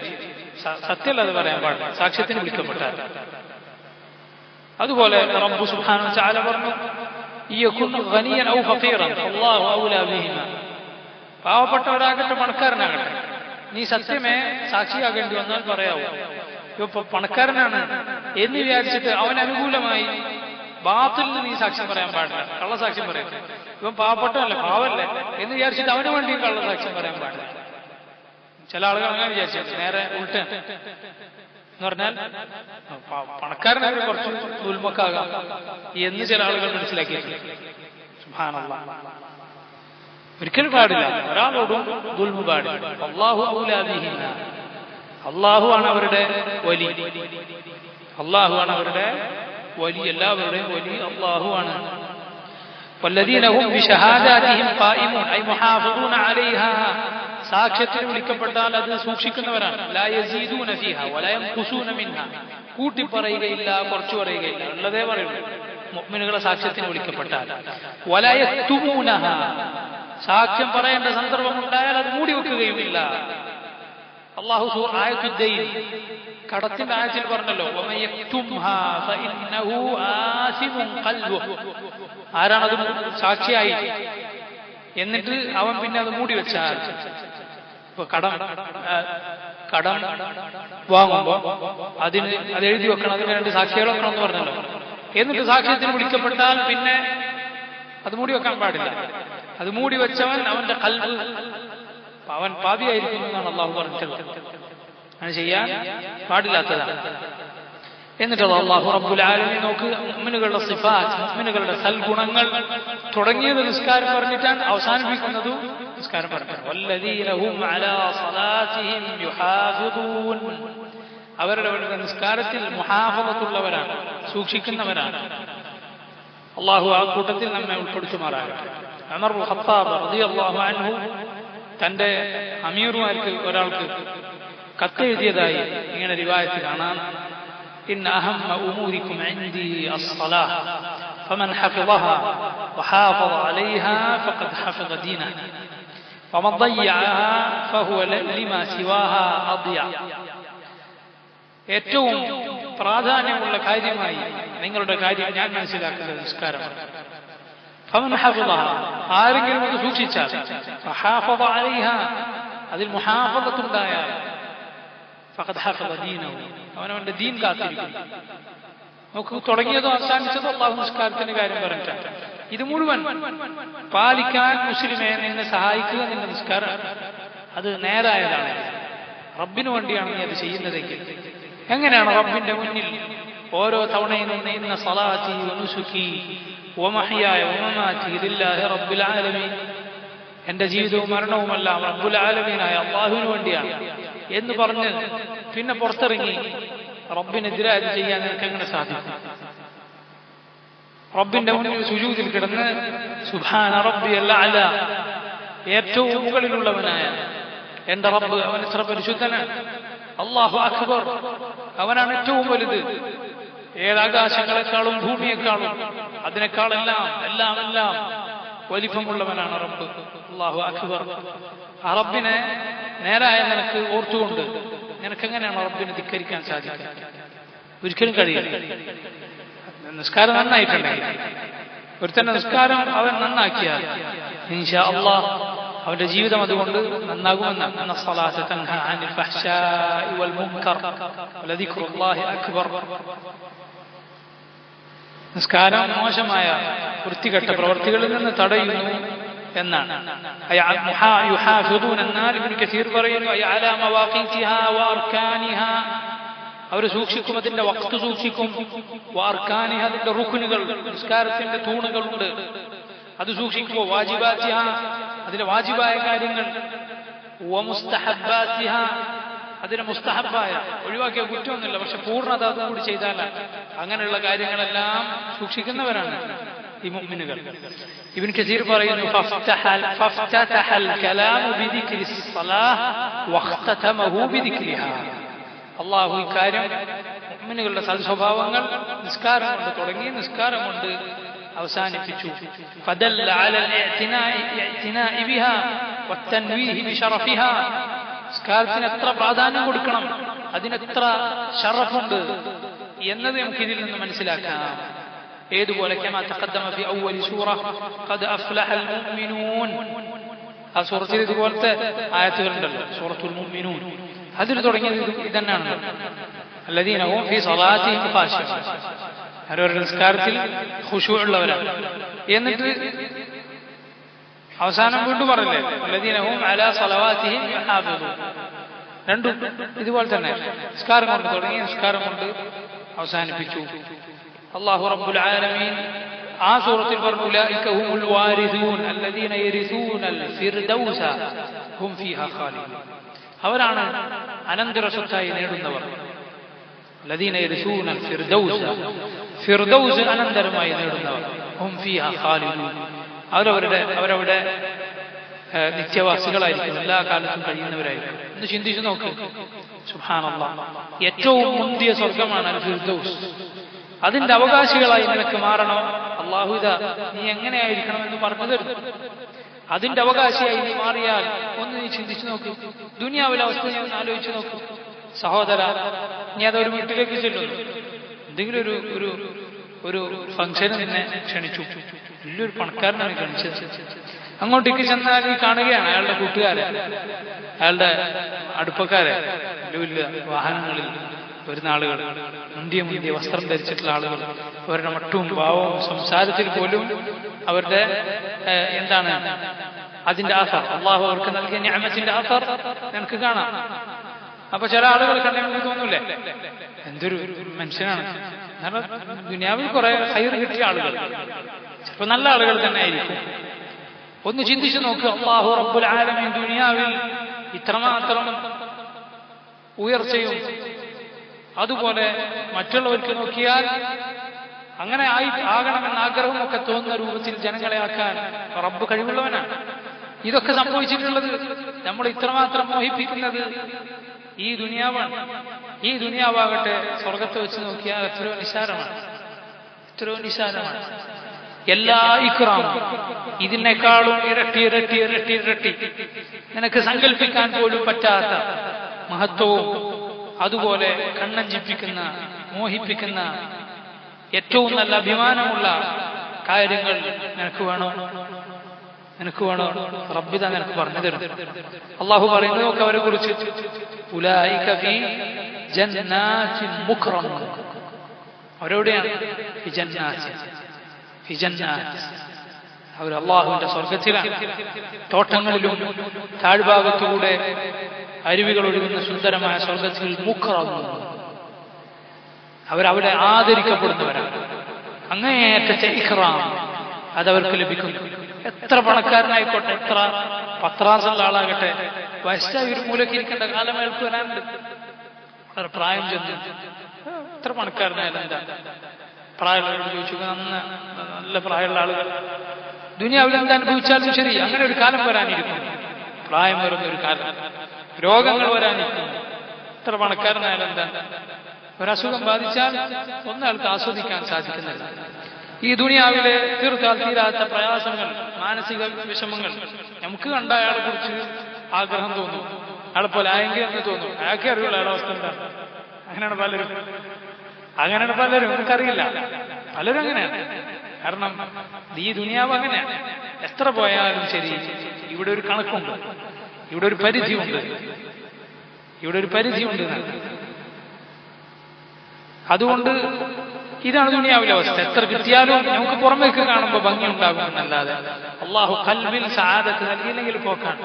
സത്യമല്ലാതെ പറയാൻ പാടില്ല സാക്ഷ്യത്തിന് വിളിക്കപ്പെട്ടാൽ. അതുപോലെ റബ്ബ് സുബ്ഹാനഹു വ തആല പറഞ്ഞു, യകുൻ ഗനിയൻ ഔ ഫഖീറൻ അല്ലാഹു ഔലാ ബിഹിമാ. പാവപ്പെട്ടവരാകട്ടെ പണക്കാരനാകട്ടെ, നീ സത്യമേ സാക്ഷിയാകേണ്ടി വന്നാൽ പറയാവൂ. ഇപ്പൊ പണക്കാരനാണ് എന്ന് വിചാരിച്ചിട്ട് അവന് അനുകൂലമായി ബാത്തിലിന് നീ സാക്ഷ്യം പറയാൻ പാടില്ല, കള്ളസാക്ഷ്യം പറയാം. ഇവൻ പാവപ്പെട്ടല്ലേ, പാവല്ലേ എന്ന് വിചാരിച്ചിട്ട് അവന് വേണ്ടി കള്ളസാക്ഷ്യം പറയാൻ പാടില്ല. ചില ആളുകൾ അങ്ങനെ വിചാരിച്ചു, നേരെ ഉൾട്ട എന്ന് പറഞ്ഞാൽ പണക്കാരനായ കുറച്ച് ദുൽമക്കാകാം എന്ന് ചില ആളുകൾ മനസ്സിലാക്കിയിട്ടുണ്ട്. സുബ്ഹാനല്ലാഹ്, ഒരിക്കലും പാടില്ല, ഒരാളോടും ദുൽമ പാടില്ല. അല്ലാഹു ഔലാ ബിഹിമാ. അല്ലാഹു ആണ് അവരുടെ വലി, അല്ലാഹു ആണ് അവരുടെ വലി, എല്ലാവരുടെയും വലി അല്ലാഹു ആണ്. വല്ലദീന ഹും ബിശഹാദാതിഹിം ഖായിമൂൻ ഐ മുഹാഫിദൂന അലൈഹാ. സാക്ഷ്യത്തിന് വിളിക്കപ്പെട്ടാൽ അത് സൂക്ഷിക്കുന്നവരാണ്. ലാ യസീദൂന ഫീഹാ വലാ യൻഖുസൂന മിൻഹാ. കൂട്ടി പറയുകയില്ല, കുറച്ചു പറയുകയില്ല, ഉള്ളതേ പറയുള്ളൂ. മുഅ്മിനുകളെ സാക്ഷ്യത്തിന് വിളിക്കപ്പെട്ടാൽ വലാ യക്തുമൂനഹാ. സാക്ഷ്യം പറയേണ്ട സന്ദർഭം ഉണ്ടായാൽ അത് മൂടി വെക്കുകയുമില്ല. അല്ലാഹു ആയത്തുൽ ദൈൻ കടത്തിന്റെ ആയത്തിൽ പറഞ്ഞല്ലോ, വമൻ യക്തുംഹാ ഫഇന്നഹു ആസിമുൻ ഖൽബുഹു. ആരാണത് സാക്ഷിയായി എന്നിട്ട് അവൻ പിന്നെ അത് മൂടി വെച്ചാൽ, ഇപ്പൊ കടം വാങ്ങുമ്പോ അത് എഴുതി വെക്കണം, അതിന് 2 സാക്ഷികൾ വെക്കണം എന്ന് പറഞ്ഞല്ലോ. എന്നിട്ട് സാക്ഷ്യത്തിന് വിളിക്കപ്പെട്ടാൽ പിന്നെ അത് മൂടി വെക്കാൻ പാടില്ല. അത് മൂടി വെച്ചവൻ അവന്റെ ഖൽബ് അവൻ പാപിയായിരിക്കുന്നു എന്നാണ് അള്ളാഹു പറഞ്ഞിട്ടുള്ളത്. അങ്ങനെ ചെയ്യാൻ പാടില്ലാത്തതാണ്. എന്നിട്ട് അള്ളാഹു റബ്ബുൽ ആലമീൻ നോക്ക്, മുഅ്മിനുകളുടെ സിഫാത്ത്, മുഅ്മിനുകളുടെ സൽഗുണങ്ങൾ തുടങ്ങിയത് നിസ്കാരം പറഞ്ഞിട്ടാണ്, അവസാനിപ്പിക്കുന്നതും നിസ്കാരം പറഞ്ഞിട്ടാണ്. വല്ലദീന ഹും അലാ സ്വലാത്തിഹിം യുഹാഫിദൂൻ, അവരുടെ നിസ്കാരത്തിൽ മുഹാഫദത്തുള്ളവരാണ്, സൂക്ഷിക്കുന്നവരാണ്. അള്ളാഹു ആ കൂട്ടത്തിൽ നമ്മെ ഉൾപ്പെടുത്തുമാറാകട്ടെ. ഉമർ ഇബ്നുൽ ഖത്താബ് റളിയല്ലാഹു അൻഹു തന്റെ അമീറുമാർക്ക് ഒരാൾക്ക് കത്തെഴുതിയതായി ഇങ്ങനെ റിവായത്ത് കാണാം. إن أهم أموركم عندي الصلاة فمن حفظها وحافظ عليها فقد حفظ دينه ومن ضيعها فهو لما سواها أضيع. ഏറ്റവും പ്രാധാന്യമുള്ള കാര്യമായി നിങ്ങളുടെ കാര്യം ഞാൻ മനസ്സിലാക്കുന്നത് നിസ്കാരമാണ്. ഫമൻ ഹഫളഹ, ആരെങ്കിലും അത് സൂക്ഷിച്ചാൽ, ഫഹാഫള അലൈഹ, അതിൽ മുഹാഫളത്തുണ്ടായാൽ, ഫഖദ് ഹഫള ദീനഹു, അവനവന്റെ ദീൻ കാത്തിരിക്കുന്നു. നമുക്ക് തുടങ്ങിയതോ അവസാനിച്ചതോ അല്ലാഹു നിസ്കാരത്തിന്റെ കാര്യം പറഞ്ഞിട്ടാണ്. ഇത് മുഴുവൻ പാലിക്കാൻ മുസ്ലിമെ നിന്നെ സഹായിക്കുക നിന്റെ നിസ്കാരം. അത് നേരായതാണ്, റബ്ബിനു വേണ്ടിയാണ് നീ അത് ചെയ്യുന്നതെങ്കിൽ. എങ്ങനെയാണ് റബ്ബിന്റെ മുന്നിൽ ഓരോ തവണയും ഇന്ന സ്വലാത്തി വനുസുക്കി വമഹ്യായ വമമാതി ലില്ലാഹി റബ്ബിൽ ആലമീൻ, എന്റെ ജീവിതവും മരണവുമെല്ലാം റബ്ബുൽ ആലമീനായ അല്ലാഹുവിന് വേണ്ടിയാണ് എന്ന് പറഞ്ഞ് പിന്നെ പുറത്തിറങ്ങി റബ്ബിനെതിരെ അത് ചെയ്യാൻ നിനക്ക് എങ്ങനെ സാധിക്കും? റബ്ബിന്റെ മുന്നിൽ സുജൂദിൽ കിടന്ന് സുബ്ഹാന റബ്ബിയൽ അഅല, ഏറ്റവും മുകളിലുള്ളവനായ എന്റെ റബ്ബ് അവൻ എത്ര പരിശുദ്ധനാണ്, അല്ലാഹു അക്ബർ, അവനാണ് ഏറ്റവും വലുത്, ഏതാകാശങ്ങളെക്കാളും ഭൂമിയെക്കാളും അതിനേക്കാളെല്ലാം എല്ലാം എല്ലാം വലിപ്പമുള്ളവനാണ് റബ്ബ്, അല്ലാഹു അക്ബർ. ആ റബ്ബിനെ നേരായ നിനക്ക് ഓർത്തുകൊണ്ട് നിനക്കെങ്ങനെയാണ് റബ്ബിനെ ധിക്കരിക്കാൻ സാധിക്കുക? ഒരിക്കലും കഴിയില്ല. നിസ്കാരം നന്നായിട്ടുണ്ടെങ്കിൽ, ഒരുത്തന്റെ നിസ്കാരം അവൻ നന്നാക്കിയാൽ ഇൻഷാ അല്ലാഹ് അവന്റെ ജീവിതം അതുകൊണ്ട് നന്നാകുമെന്നാണ്. ഇന്ന സ്വലാത്ത തൻഹാ അനിൽ ഫഹ്ശാഇ വൽ മുൻകർ വലദിക്റുല്ലാഹി അക്ബർ. നിസ്കാരം മോശമായ വൃത്തികെട്ട പ്രവർത്തികളിൽ നിന്ന് തടയുന്നു എന്നാണ്. യുഹാഫിദൂൻ എന്നാൽ ഇബ്നു കസീർ പറയുന്നു അലാ മവാഖീതിഹാ വഅർകാനിഹാ, അവർ സൂക്ഷിക്കും, അതിന്റെ വഖ്ത് സൂക്ഷിക്കും. വഅർകാനിഹാ, അതിന്റെ റുക്നുകൾ, നിസ്കാരത്തിന്റെ തൂണുകളുണ്ട്, അത് സൂക്ഷിക്കുമോ. വാജിബാത്തിഹാ, അതിന്റെ വാജിബായ കാര്യങ്ങൾ. വമുസ്തഹബ്ബാത്തിഹാ, അതിന് മുസ്തഹബായ ഒഴിവാക്കിയ കുറ്റമൊന്നുമില്ല, പക്ഷെ പൂർണ്ണത അതുകൂടി ചെയ്താലാണ്. അങ്ങനെയുള്ള കാര്യങ്ങളെല്ലാം സൂക്ഷിക്കുന്നവരാണ് ഈ മുഅ്മിനുകൾ. ഇബ്നു കസീർ പറയുന്നു ഫഫ്തഹൽ കലാമു ബിദിക്രി സ്വലാഹ് വഖ്തതമഹു ബിദിക്രിഹാ. അല്ലാഹു ഈ കാര്യം മുഅ്മിനുകളുടെ സൽസ്വഭാവങ്ങൾ നിസ്കാരം കൊണ്ട് തുടങ്ങി നിസ്കാരം കൊണ്ട് അവസാനിപ്പിച്ചു. ഫദല്ല അലൽ ഇഅ്തിനാഇ ബിഹാ വത്തൻവീഹി ബിശറഫിഹാ, നിസ്കാരത്തിന് എത്ര പ്രാധാന്യം കൊടുക്കണം, അതിനെത്ര ഷറഫുണ്ട് എന്നത് നമുക്ക് ഇതിൽ നിന്ന് മനസ്സിലാക്കാം. ഏതുപോലെ കമാ തഖദ്ദമ ഫി അവ്വലി സൂറ ഖദ് അഫ്ലഹൽ മുഅ്മിനൂൻ, ആ സൂറത്തിൽ ഇതുപോലത്തെ ആയത്തുകളുണ്ടല്ലോ, സൂറത്തുൽ മുഅ്മിനൂൻ. അതിൽ തുടങ്ങിയത് ഇതന്നെയാണ്, അല്ലദീന ഹും ഫീ സ്വലാത്തിഹിം ഖാശിഊൻ, അവരുടെ നിസ്കാരത്തിൽ ഖുശൂ ഉള്ളവരാണ്. എന്നിട്ട് അവസാനം വീണ്ടും പറഞ്ഞില്ലേ അല്ലദീന ഹും അലാ സ്വലവാത്തിഹിം യുഹാഫിദൂൻ. രണ്ടും ഇതുപോലെ തന്നെ, നിസ്കാരം കൊണ്ട് തുടങ്ങി നിസ്കാരം കൊണ്ട് അവസാനിപ്പിച്ചു. അല്ലാഹു റബ്ബുൽ ആലമീൻ ആ സൂറത്തിൽ പറഞ്ഞു ഉലൈക ഹുമുൽ വാരിസൂൻ അല്ലദീന യരിസൂനൽ ഫിർദൗസ ഹും ഫീഹാ ഖാലിദൂൻ, അവരാണ് അനന്തര സ്വത്തായി നേടുന്നവർ. അല്ലദീന യരിസൂനൽ ഫിർദൗസ, ഫിർദൗസ് അനന്തരമായി നേടുന്നവർ. ഹും ഫീഹാ ഖാലിദൂൻ, അവരവിടെ നിത്യവാസികളായിരിക്കും, എല്ലാ കാലത്തും കഴിയുന്നവരായിരിക്കും. ഒന്ന് ചിന്തിച്ചു നോക്ക്, സുബ്ഹാനല്ലാഹ്, ഏറ്റവും മുന്തിയ സ്വർഗമാണ് അൽ ഫിർദൗസ്. അതിന്റെ അവകാശികളായി നിനക്ക് മാറണോ? അല്ലാഹു ഇതാ നീ എങ്ങനെയായിരിക്കണം എന്ന് പറഞ്ഞു തരുന്നു. അതിന്റെ അവകാശിയായി നീ മാറിയാൽ ഒന്ന് നീ ചിന്തിച്ചു നോക്ക്, ദുനിയാവിലെ അവസ്ഥ നീ ഒന്ന് ആലോചിച്ചു നോക്ക്. സഹോദര, നീ അതൊരു വീട്ടിലേക്ക് ചെല്ലുന്നു, എന്തെങ്കിലും ഒരു ഫംഗ്ഷന് നിന്നെ ക്ഷണിച്ചു, വലിയൊരു പണക്കാരനാണ് ക്ഷണിച്ചത്. അങ്ങോട്ടേക്ക് ചെന്നാൽ ഈ കാണുകയാണ് അയാളുടെ കൂട്ടുകാരെ, അയാളുടെ അടുപ്പക്കാരെ, വലിയ വലിയ വാഹനങ്ങളിൽ വരുന്ന ആളുകൾ, മുന്തിയ വസ്ത്രം ധരിച്ചിട്ടുള്ള ആളുകൾ, അവരുടെ മട്ടും ഭാവവും സംസാരത്തിൽ പോലും അവരുടെ എന്താണ് അതിന്റെ ആധാർ, അള്ളാഹു അവർക്ക് നൽകിയ നിഅമത്തിന്റെ ആധാർ നമുക്ക് കാണാം. അപ്പൊ ചില ആളുകൾ കണ്ടാൽ നമുക്ക് തോന്നൂലേ എന്തൊരു മനുഷ്യനാണ്. കാരണം ദുനിയാവിൽ കുറെ ഹൈർ കിട്ടിയ ആളുകൾ, ചിലപ്പോൾ നല്ല ആളുകൾ തന്നെ ആയിരിക്കും. ഒന്ന് ചിന്തിച്ചു നോക്കുക, അല്ലാഹു റബ്ബുൽ ആലമീൻ ദുനിയാവിൽ ഇത്രമാത്രം ഉയർച്ചയും അതുപോലെ മറ്റുള്ളവർക്ക് നോക്കിയാൽ അങ്ങനെ ആകണമെന്ന ആഗ്രഹവും ഒക്കെ തോന്നുന്ന രൂപത്തിൽ ജനങ്ങളെ ആക്കാൻ റബ്ബ് കഴിവുള്ളവനാണ്. ഇതൊക്കെ സംഭവിച്ചിട്ടുള്ളത് നമ്മൾ ഇത്രമാത്രം മോഹിപ്പിക്കുന്നത് ഈ ദുനിയാവാണ്. ഈ ദുനിയാവാകട്ടെ സ്വർഗത്തെ വെച്ച് നോക്കിയാൽ എത്രയോ നിസാരമാണ്, എത്രയോ നിസാരമാണ്. എല്ലാ ഇക്റാമും ഇതിനേക്കാളും ഇരട്ടി ഇരട്ടി ഇരട്ടി ഇരട്ടി നിനക്ക് സങ്കല്പിക്കാൻ പോലും പറ്റാത്ത മഹത്വവും അതുപോലെ കണ്ണഞ്ചിപ്പിക്കുന്ന മോഹിപ്പിക്കുന്ന ഏറ്റവും നല്ല അഭിമാനമുള്ള കാര്യങ്ങൾ നിനക്ക് വേണോ? നിനക്ക് വേണോ? റബ്ബിത നിനക്ക് പറഞ്ഞു തരും. അള്ളാഹു പറയുന്നത് നോക്ക് അവരെ കുറിച്ച്, ഉലൈക ഫീ ജന്നാത്തിൻ മുക്റമൂൻ. അവരെവിടെയാണ്? ഫീ ജന്നാത്തിൻ, ഫീ ജന്നാത്ത്. അവർ അള്ളാഹുവിന്റെ സ്വർഗത്തിലാണ്. തോട്ടങ്ങളിലും താഴ്ഭാഗത്തുകൂടെ അരുവികൾ ഒഴുകുന്ന സുന്ദരമായ സ്വർഗത്തിൽ മുക്റമൂൻ. അവരവിടെ ആദരിക്കപ്പെടുന്നവരാണ്. അങ്ങേയറ്റത്തെ ഇക്റാം അതവർക്ക് ലഭിക്കുന്നു. എത്ര പണക്കാരനായിക്കോട്ടെ, എത്ര പത്രാസുള്ള ആളാകട്ടെ, വയസ്സായി ഒരു മൂലക്ക് ഇരിക്കേണ്ട കാലം അയാൾക്ക് വരാനുണ്ട്. വളരെ പ്രായം ചെന്ന് എത്ര പണക്കാരനായാലും എന്താ, പ്രായമുള്ളവരോട് ചോദിച്ചു, നല്ല പ്രായമുള്ള ആളുകൾ ദുനിയാവിൽ എന്താ അനുഭവിച്ചാലും ശരി, അങ്ങനെ ഒരു കാലം വരാനിരിക്കുന്നു. പ്രായം വരുന്ന ഒരു കാലം, രോഗങ്ങൾ വരാനിരിക്കുന്നു. എത്ര പണക്കാരനായാലും എന്താ, ഒരസുഖം ബാധിച്ചാൽ ഒന്നാൾക്ക് ആസ്വദിക്കാൻ സാധിക്കുന്നില്ല. ഈ ദുനിയാവിലെ തീർത്താൽ തീരാത്ത പ്രയാസങ്ങൾ, മാനസിക വിഷമങ്ങൾ നമുക്ക് കണ്ട അയാളെ കുറിച്ച് ആഗ്രഹം തോന്നും, അയാളെ പോലെ ആയെങ്കിൽ എന്ന് തോന്നും. അയാൾക്ക് അറിയുള്ള അയാളുടെ അവസ്ഥ എന്താണ്. അങ്ങനെയാണ് പലരും, അങ്ങനെയാണ് പലരും, നമുക്കറിയില്ല. പലരും അങ്ങനെയാണ്. കാരണം ഈ ദുനിയാവ് അങ്ങനെയാണ്. എത്ര പോയാലും ശരി, ഇവിടെ ഒരു കണക്കുണ്ട്, ഇവിടെ ഒരു പരിധിയുണ്ട്, ഇവിടെ ഒരു പരിധിയുണ്ട്. അതുകൊണ്ട് ഇതാണ് ദുനിയാവിലെ അവസ്ഥ. എത്ര കിട്ടിയാലും നമുക്ക് പുറമേക്ക് കാണുമ്പോൾ ഭംഗിയുണ്ടാകും എന്നല്ലാതെ അള്ളാഹു ഖൽബിൽ സആദത്ത് നൽകിയില്ലെങ്കിൽ പോക്കാണ്.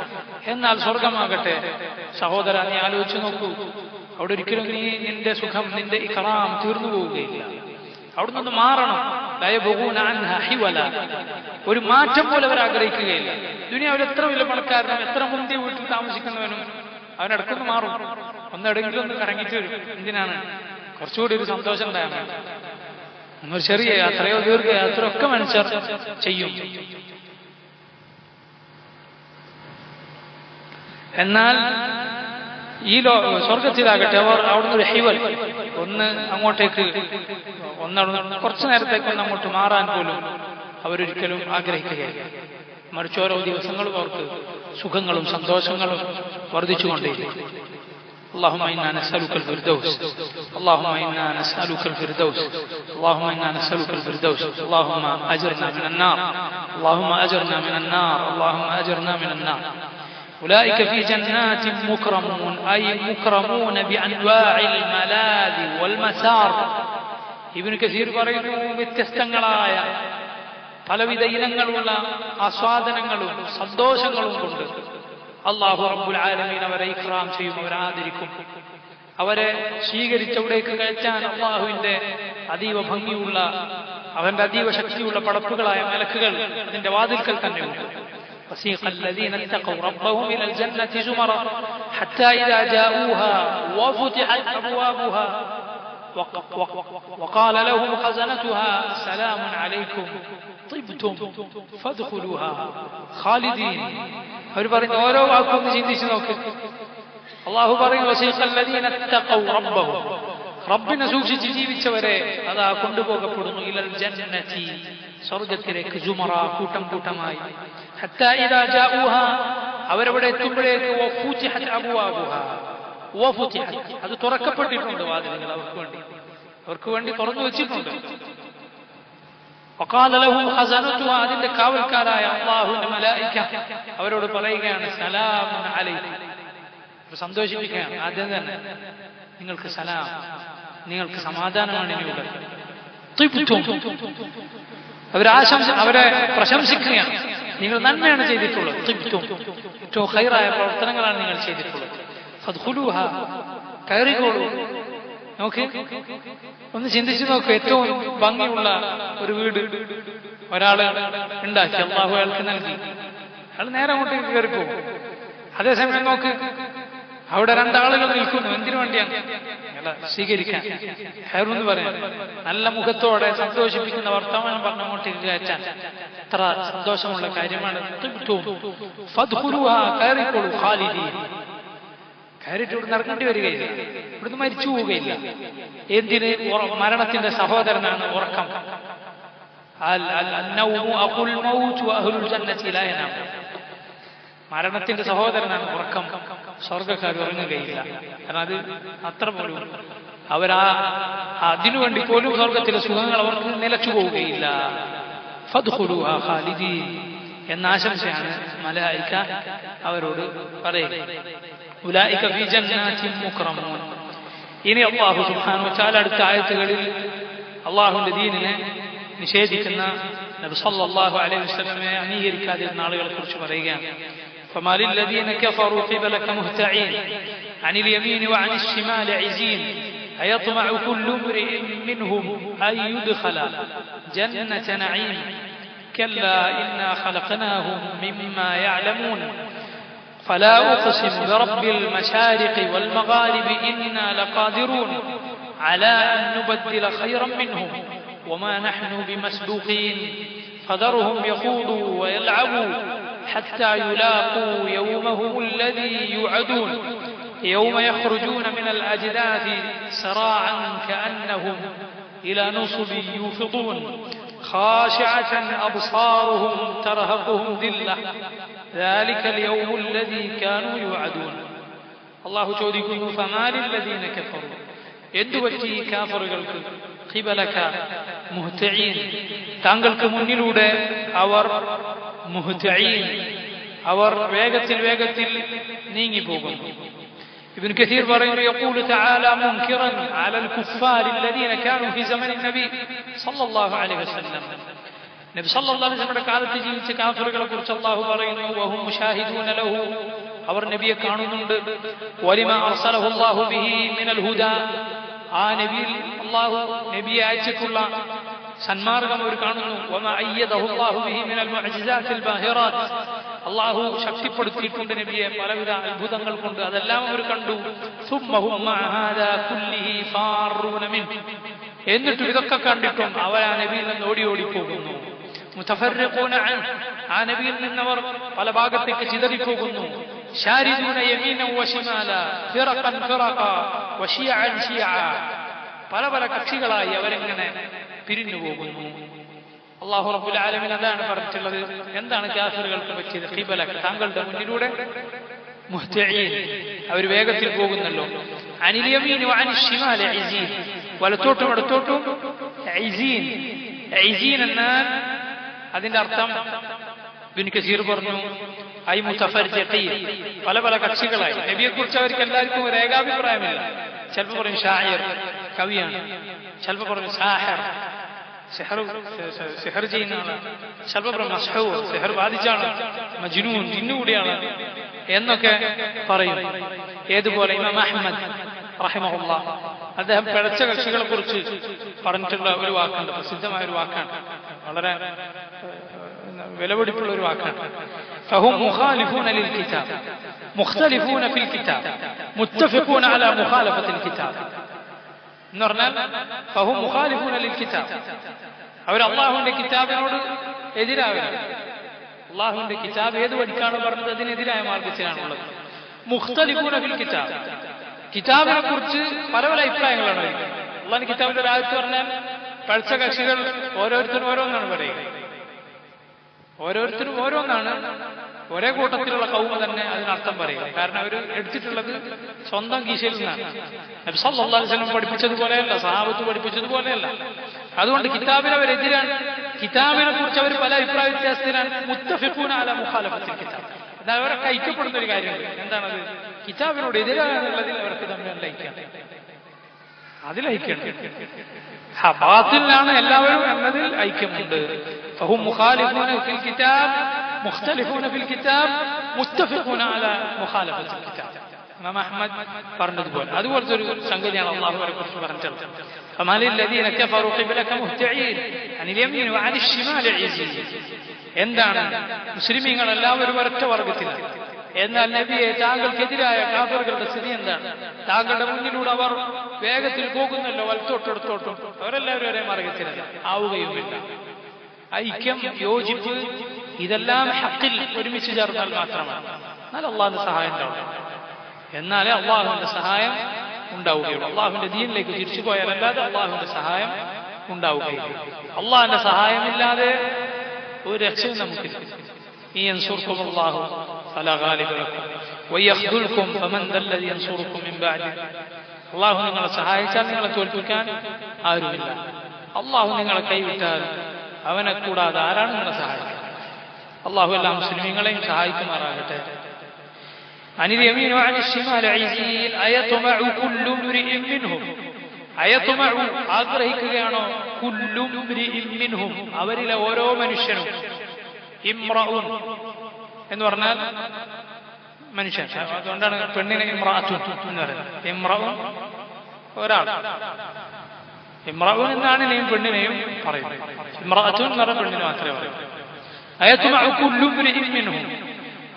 എന്നാൽ സ്വർഗമാകട്ടെ സഹോദര, നീ ആലോചിച്ച് നോക്കൂ, അവിടെ ഒരിക്കലും നീ നിന്റെ സുഖം, നിന്റെ ഇഖ്റാം തീർന്നു പോവുകയില്ല. അവിടെ നിന്ന് മാറണം. ഒരു മാറ്റം പോലെ അവർ ആഗ്രഹിക്കുകയില്ല. ദുനിയാവിൽ എത്ര വലിയ പണക്കാരനും എത്ര മുന്തിയ വീട്ടിൽ താമസിക്കുന്നവനും അവനടക്കൊന്ന് മാറും, ഒന്നെവിടെയെങ്കിലും ഒന്ന് കറങ്ങിയിട്ട് വരും. എന്തിനാണ്? കുറച്ചുകൂടി ഒരു സന്തോഷം ഉണ്ടായാൽ വേണ്ട. ഒരു ചെറിയ യാത്രയോ ദീർഘയാത്രയോ ഒക്കെ മനുഷ്യർ ചെയ്യും. എന്നാൽ ഈ സ്വർഗത്തിലാകട്ടെ അവർ അവിടുന്ന് ഒരു ഹിവൽ, ഒന്ന് അങ്ങോട്ടേക്ക് കുറച്ചു നേരത്തേക്ക് ഒന്ന് അങ്ങോട്ട് മാറാൻ പോലും അവരൊരിക്കലും ആഗ്രഹിക്കുകയില്ല. മറിച്ച് ഓരോ ദിവസങ്ങളും അവർക്ക് സുഖങ്ങളും സന്തോഷങ്ങളും വർദ്ധിച്ചുകൊണ്ടേയിരിക്കും. اللهم إنا نسألك الفردوس، اللهم إنا نسألك الفردوس، اللهم إنا نسألك الفردوس. اللهم أجرنا من النار، اللهم أجرنا من النار، اللهم أجرنا من النار. أولئك في جنات مكرمون، أي مكرمون بأنواع الملاذ والمسار. ابن كثير പറയുന്നു, വ്യത്യസ്തങ്ങളായ പലവിധ ഇനങ്ങളുള്ള ആസ്വാദനങ്ങളും സന്തോഷങ്ങളും കൊണ്ട് അല്ലാഹു റബ്ബുൽ ആലമീൻ അവരെ ഇക്റാം ചെയ്യും, അവരെ ആദരിക്കും. അവരെ സ്വീകരിച്ചവിടേക്ക് കയറ്റാൻ അള്ളാഹുവിന്റെ അതീവ ഭംഗിയുള്ള, അവന്റെ അതീവ ശക്തിയുള്ള പടപ്പുകളായ മലക്കുകൾ അതിന്റെ വാതിൽക്കൽ തന്നെയുണ്ട്. وسيق الذين اتقوا ربهم إلى الجنة زمرا حتى إذا جاءوها وفتحت أبوابها وقال لهم خزنتها سلام عليكم طبتم فادخلوها خالدين. അവർ പറയുന്ന ഓരോ വാക്കും ചിന്തിച്ചു നോക്ക്. അള്ളാഹു പറയുന്നു, വസീഖ الذين اتقوا ربهم, റബ്ബിനെ സൂക്ഷിച്ച് ജീവിച്ചവരെ അതാ കൊണ്ടുപോകപ്പെടുന്നു ഇലൽ ജന്നതി, സ്വർഗ്ഗത്തിലേക്ക്, ജുമറ, കൂട്ടം കൂട്ടമായി. ഹത്താ ഇദാ ജാഊഹാ, അവരവിടെ എത്തുമ്പോഴേക്ക് വഫുതിഹത് അബ്വാബുഹാ, വഫുതിഹത്, അത് തുറക്കപ്പെട്ടിട്ടുണ്ട് വാതിലുകൾ അവർക്ക് വേണ്ടി തുറന്നു വെച്ചിട്ടുണ്ട്. وقال لهم خزنتها അതിന്റെ കാവൽക്കാരായ അല്ലാഹുവിന്റെ മലായിക അവരോട് പറയുകയാണ് സലാമുൻ അലൈക്കും, സന്തോഷിപ്പിക്കുകയാണ്. ആദ്യം തന്നെ നിങ്ങൾക്ക് സലാം, നിങ്ങൾക്ക് സമാധാനമാണ് ഇനിയുള്ളത്. അവരെ പ്രശംസിക്കുകയാണ്. നിങ്ങൾ നന്മയാണ് ചെയ്തിട്ടുള്ളത്. ഏറ്റവും ഖൈറായ പ്രവർത്തനങ്ങളാണ് നിങ്ങൾ ചെയ്തിട്ടുള്ളത്. ഫദ്ഖുലൂഹാ, കയറിക്കോളൂ. നോക്ക്, ഒന്ന് ചിന്തിച്ചു നോക്കൂ. ഏറ്റവും ഭംഗിയുള്ള ഒരു വീട് ഒരാൾ ഉണ്ടാക്കി, അല്ലാഹു അയാൾക്ക് നൽകി. അയാൾ നേരെ അങ്ങോട്ടേക്ക് കയറിപ്പോകും. അതേസമയം നോക്ക്, അവിടെ രണ്ടാളുകൾ നിൽക്കുന്നു. എന്തിനു വേണ്ടിയാണ്? സ്വീകരിക്കാൻ, ഹൈറെന്ന് പറയാൻ, നല്ല മുഖത്തോടെ സന്തോഷിപ്പിക്കുന്ന വർത്തമാനം പറഞ്ഞ് അങ്ങോട്ടേക്ക് കയറ്റാൻ എത്ര സന്തോഷമുള്ള കാര്യമാണ്. കയറിക്കോളൂ, ഖാലിദീൻ, കയറിയിട്ട് ഇവിടെ ഇറങ്ങേണ്ടി വരികയില്ല, ഇവിടുന്ന് മരിച്ചു പോവുകയില്ല. എന്തിന്? മരണത്തിന്റെ സഹോദരനാണ് ഉറക്കം. മരണത്തിന്റെ സഹോദരനാണ് ഉറക്കം. സ്വർഗ്ഗക്കാർ ഉറങ്ങുകയില്ല. കാരണം അത് അത്ര പോലും അതിനുവേണ്ടി പോലും സ്വർഗത്തിലെ സുഖങ്ങൾ അവർക്ക് നിലച്ചു പോവുകയില്ല. ഫദ്ഖുലൂഹാ ഖാലിദീൻ എന്ന ആശംസയാണ് മലായിക അവരോട് പറയുക. ഉലൈക ഫീ ജന്നാത്തിൻ മുക്രമൂൻ. ഇനി അല്ലാഹു സുബ്ഹാനഹു വ തആല അടുത്ത ആയത്തുകളിൽ അല്ലാഹുവിന്റെ ദീനിനെ നിഷേധിക്കുന്ന നബി സല്ലല്ലാഹു അലൈഹി വസല്ലമയെ അംഗീകരിക്കാതിരുന്ന ആളുകളെ കുറിച്ച് പറയുകയാണ്. فما للذين كفروا قبلك مهتعين عن اليمين وعن الشمال عزين أيطمع كل امرئ منهم أن يدخل جنة نعيم كلا إنا خلقناهم مما يعلمون فلا أقسم برب المشارق والمغارب إنا لقادرون على أن نبدل خيرا منهم وما نحن بمسبوقين فذرهم يخوضوا ويلعبوا حتى يلاقوا يومهم الذي يوعدون يوم يخرجون من الأجداث سراعا كأنهم إلى نصب يوفضون خاشعة أبصارهم ترهقهم ذلة ذلك اليوم الذي كانوا يوعدون. الله ചോദിക്കുന്നു, فما للذين كفروا, എന്തുപറ്റി കാഫറുകൾക്ക്, ഖിബലക മുഹ്തഈൻ, താങ്കൾക്ക് മുന്നിലൂടെ അവർ മുഹ്തഈൻ, അവർ വേഗത്തിൽ വേഗത്തിൽ നീങ്ങി പോകുന്നു. ഇബ്നു കസീർ പറയുന്നു, യഖൂലു തആല മുൻകിറൻ അലൽ കുഫാർ الذين كانوا في زمن النبي صلى الله عليه وسلم. നബി സല്ലല്ലാഹു അലൈഹി വസല്ലമയുടെ കാലത്ത് ജീവിച്ച കാഫറുകളെ കുറിച്ച് അല്ലാഹു പറയുന്നു, വഹും മുശാഹിദൂന ലഹു, അവർ നബിയെ കാണുന്നുണ്ട്. വലിമ അർസലഹു അല്ലാഹു ബിഹി മിനൽ ഹുദാ, ആ നബിയിൽ അല്ലാഹു നബിയെ അയച്ചിട്ടുള്ള സന്മാർഗം അവർ കാണുന്നു. വമാ അയ്യദഹു അല്ലാഹു ബിഹി മിനൽ മുഅ്ജിസാത്തിൽ ബാഹിറാത്ത്, അല്ലാഹു ശക്തിപ്പെടുത്തിയിട്ടുണ്ട് നബിയെ പലവിധ അത്ഭുതങ്ങൾ കൊണ്ട്, അതെല്ലാം അവർ കണ്ടു. സുമ്മഹും മഅ ഹാദാ കുല്ലിഹി ഫാറൂന മിൻഹു, എന്നിട്ടും ഇതൊക്കെ കണ്ടിട്ടും അവർ ആ നബിയിൽ നിന്ന് ഓടി ഓടിപ്പോകുന്നു. മുതഫർരിഖൂന അൻഹു, ആ നബിയിൽ നിന്നവർ പല ഭാഗത്തേക്ക് ചിതറിപ്പോകുന്നു. ശാരിദൂന യമീനൻ വശിമാല ഫിറഖൻ ഫിറഖ വശിയഅൻ ശിയഅ, പല പല കക്ഷികളായി അവരെങ്ങനെ പിരിഞ്ഞു പോകുന്നു. അല്ലാഹു റബ്ബുൽ ആലമീൻ അതാണ് പറഞ്ഞിട്ടുള്ളത്. എന്താണ് കാഫിറുകൾക്ക് പറ്റിയത്? ഖിബലക, താങ്കളുടെ മുന്നിലൂടെ മുഹ്തഈൻ, അവർ വേഗത്തിൽ പോകുന്നല്ലോ. അനിൽ യമീൻ വഅനിൽ ശിമാൽ ഇസീൻ, വലത്തോട്ടും ഇടത്തോട്ടും ഇസീൻ. ഇസീൻ എന്നാൽ അതിന്റെ അർത്ഥം ഇബ്നു കസീർ പറഞ്ഞു, ഐ മുതഫർരിഖീൻ, പല പല കക്ഷികളായി. നബിയെ കുറിച്ച് അവർക്ക് എല്ലാവർക്കും ഒരു ഏകാഭിപ്രായമില്ല. ചിലപ്പോൾ പറയും ഷാഇർ, കവിയാണ്. ചിലപ്പോൾ പറയും സാഹിർ, സിഹർ ചെയ്യുന്ന ആളാണ്. ചിലപ്പോൾ പറയും മസ്ഹൂർ, സിഹർ ബാധിച്ചാണ്. മജ്നൂൻ, ജിന്നുകൂടിയാണ് എന്നൊക്കെ പറയും. ഏതുപോലെ ഇമാം അഹ്മദ് റഹിമഹുല്ലാഹ്, അദ്ദേഹം പിഴച്ച കക്ഷികളെ കുറിച്ച് പറഞ്ഞിട്ടുള്ള ഒരു വാക്കുണ്ട്, പ്രസിദ്ധമായ ഒരു വാക്കാണ്, വളരെ വിലപിടിപ്പുള്ള ഒരു വാക്കാണ്. ഫഹും മുഖാലിഫൂന ലിൽ കിതാബ് മുഖ്തലിഫൂന ഫിൽ കിതാബ് മുത്തഫിഖൂന അലാ മുഖാലഫത്തിൽ കിതാബ് എന്ന് പറഞ്ഞാൽ ഫഹും മുഖാലിഫൂന ലിൽ കിതാബ്, അവർ അല്ലാഹുവിന്റെ കിതാബിനോട് എതിരാവില്ല. അല്ലാഹുവിന്റെ കിതാബ് ഏത് വഴിക്കാണ് പറഞ്ഞത് അതിനെതിരായ മാർഗത്തിലാണുള്ളത്. മുഖ്തലിഫൂന ഫിൽ കിതാബ്, കിതാബിനെ കുറിച്ച് പല പല അഭിപ്രായങ്ങളാണ്. അല്ലാഹുവിന്റെ കിതാബിന്റെ ഒരു ആയത്ത് പറഞ്ഞാൽ പഴച്ച കക്ഷികൾ ഓരോരുത്തരും ഓരോന്നാണ് പറയുക, ഓരോരുത്തരും ഓരോന്നാണ്, ഒരേ കൂട്ടത്തിലുള്ള കൗമ തന്നെ അതിനർത്ഥം പറയുക. കാരണം അവർ എടുത്തിട്ടുള്ളത് സ്വന്തം കീശയിൽ നിന്നാണ്. നബി സല്ലല്ലാഹു അലൈഹി വസല്ലം പഠിപ്പിച്ചതുപോലെയല്ല, സഹാബത്ത് പഠിപ്പിച്ചതുപോലെയല്ല. അതുകൊണ്ട് കിതാബിന് അവരെതിരാണ്. കിതാബിനെ കുറിച്ച് അവർ പല അഭിപ്രായ വ്യത്യാസത്തിലാണ്. മുത്തഫിഖൂന അലാ മുഖാലഫത്തിൽ കിതാബ്, എന്നാൽ അവരൊക്കെ ഐക്യപ്പെടുന്ന ഒരു കാര്യമുണ്ട്. എന്താണത്? കിതാബിനോട് എതിരാണെന്നുള്ളതിൽ അവർക്ക് തമ്മിൽ ഐക്യം, അതിലൈക്യം. ബാത്തിലാണ് എല്ലാവരും എന്നതിൽ ഐക്യമുണ്ട്. ഫഹും മുഖാലിഫൂന ഫിൽ കിതാബ് മുഖ്തലിഫൂന ഫിൽ കിതാബ് മുത്തഫിഖൂന അലാ മുഖാലഫത്തിൽ കിതാബ്. ഇമാം അഹ്മദ് പറഞ്ഞതുപോലെ അതുപോലത്തെ ഒരു സംഗതിയാണ് അല്ലാഹു അവരെ കുറിച്ച് പറഞ്ഞത്. فما للذين كفروا قبلك مهطعين عن اليمين وعن الشمال عزين. എന്താണ് മുസ്ലിമീങ്ങൾ എല്ലാവരും ഒരൊറ്റ വർഗത്തിലാണ്. എന്നാൽ നബിയെ താങ്കൾക്കെതിരായ കാഫിറുകളുടെ സ്ഥിതി എന്താണ്? താങ്കളുടെ മുന്നിലൂടെ അവർ വേഗത്തിൽ പോകുന്നല്ലോ, വലത്തോട്ടെടുത്തോട്ടും. അവരെല്ലാവരും ഒരേ മാർഗത്തിലല്ല, ആവുകയുമില്ല. ഐക്യം, യോജിപ്പ്, ഇതെല്ലാം ഹഖിൽ ഒരുമിച്ച് ചേർന്നാൽ മാത്രമാണ്. എന്നാൽ അള്ളാഹുവിന്റെ സഹായം ഉണ്ടാവും. എന്നാലേ അള്ളാഹുവിന്റെ സഹായം ഉണ്ടാവുകയുള്ളൂ. അള്ളാഹുവിന്റെ ദീനിലേക്ക് തിരിച്ചു പോയാലല്ലാതെ അള്ളാഹുവിന്റെ സഹായം ഉണ്ടാവുകയില്ല. അള്ളാഹിന്റെ സഹായമില്ലാതെ ഒരു രക്ഷയും നമുക്കില്ല. ഈ യൻസുർക്കും അല്ലാഹു ഫലാ ഗാലിബ ലക്കും വയഖ്ദുൽക്കും ഫമൻ ദല്ലദി യൻസുറുക്കും മിൻ ബഅദി. അള്ളാഹു നിങ്ങളെ സഹായിച്ചാൽ നിങ്ങളെ തോൽപ്പിക്കാൻ ആരുമില്ല. അള്ളാഹു നിങ്ങളെ കൈവിട്ടാൽ അവനെ കൂടാതെ ആരാണ് നിങ്ങളെ സഹായിക്കുക? അള്ളാഹു എല്ലാ മുസ്ലിമീങ്ങളെയും സഹായിക്കുമാറാകട്ടെ. عن اليمين وعن الشمال عزين أيطمع كل امرئ منهم. أيطمع ആഗ്രഹിക്കുകയാണോ? കുല്ലു ഇംറിഇൻ മിൻഹും, അവരിലെ ഓരോ മനുഷ്യനും. ഇംറഉൻ എന്ന് പറഞ്ഞാൽ മനുഷ്യൻ, അതുകൊണ്ടാണ് പെണ്ണിനെ ഇംറഅത്തുൻ എന്ന് പറയുന്നത്. ഇംറഉൻ ഒരാൾ, ഇംറഉൻ എന്നാണ് പെണ്ണിനെയും പറയുന്നത്. ഇംറഅത്തുൻ എന്ന് പറഞ്ഞ പെണ്ണിനെ മാത്രമേ പറയൂ. അയത്മഉ കുല്ലു ഇംറിഇൻ മിൻഹും,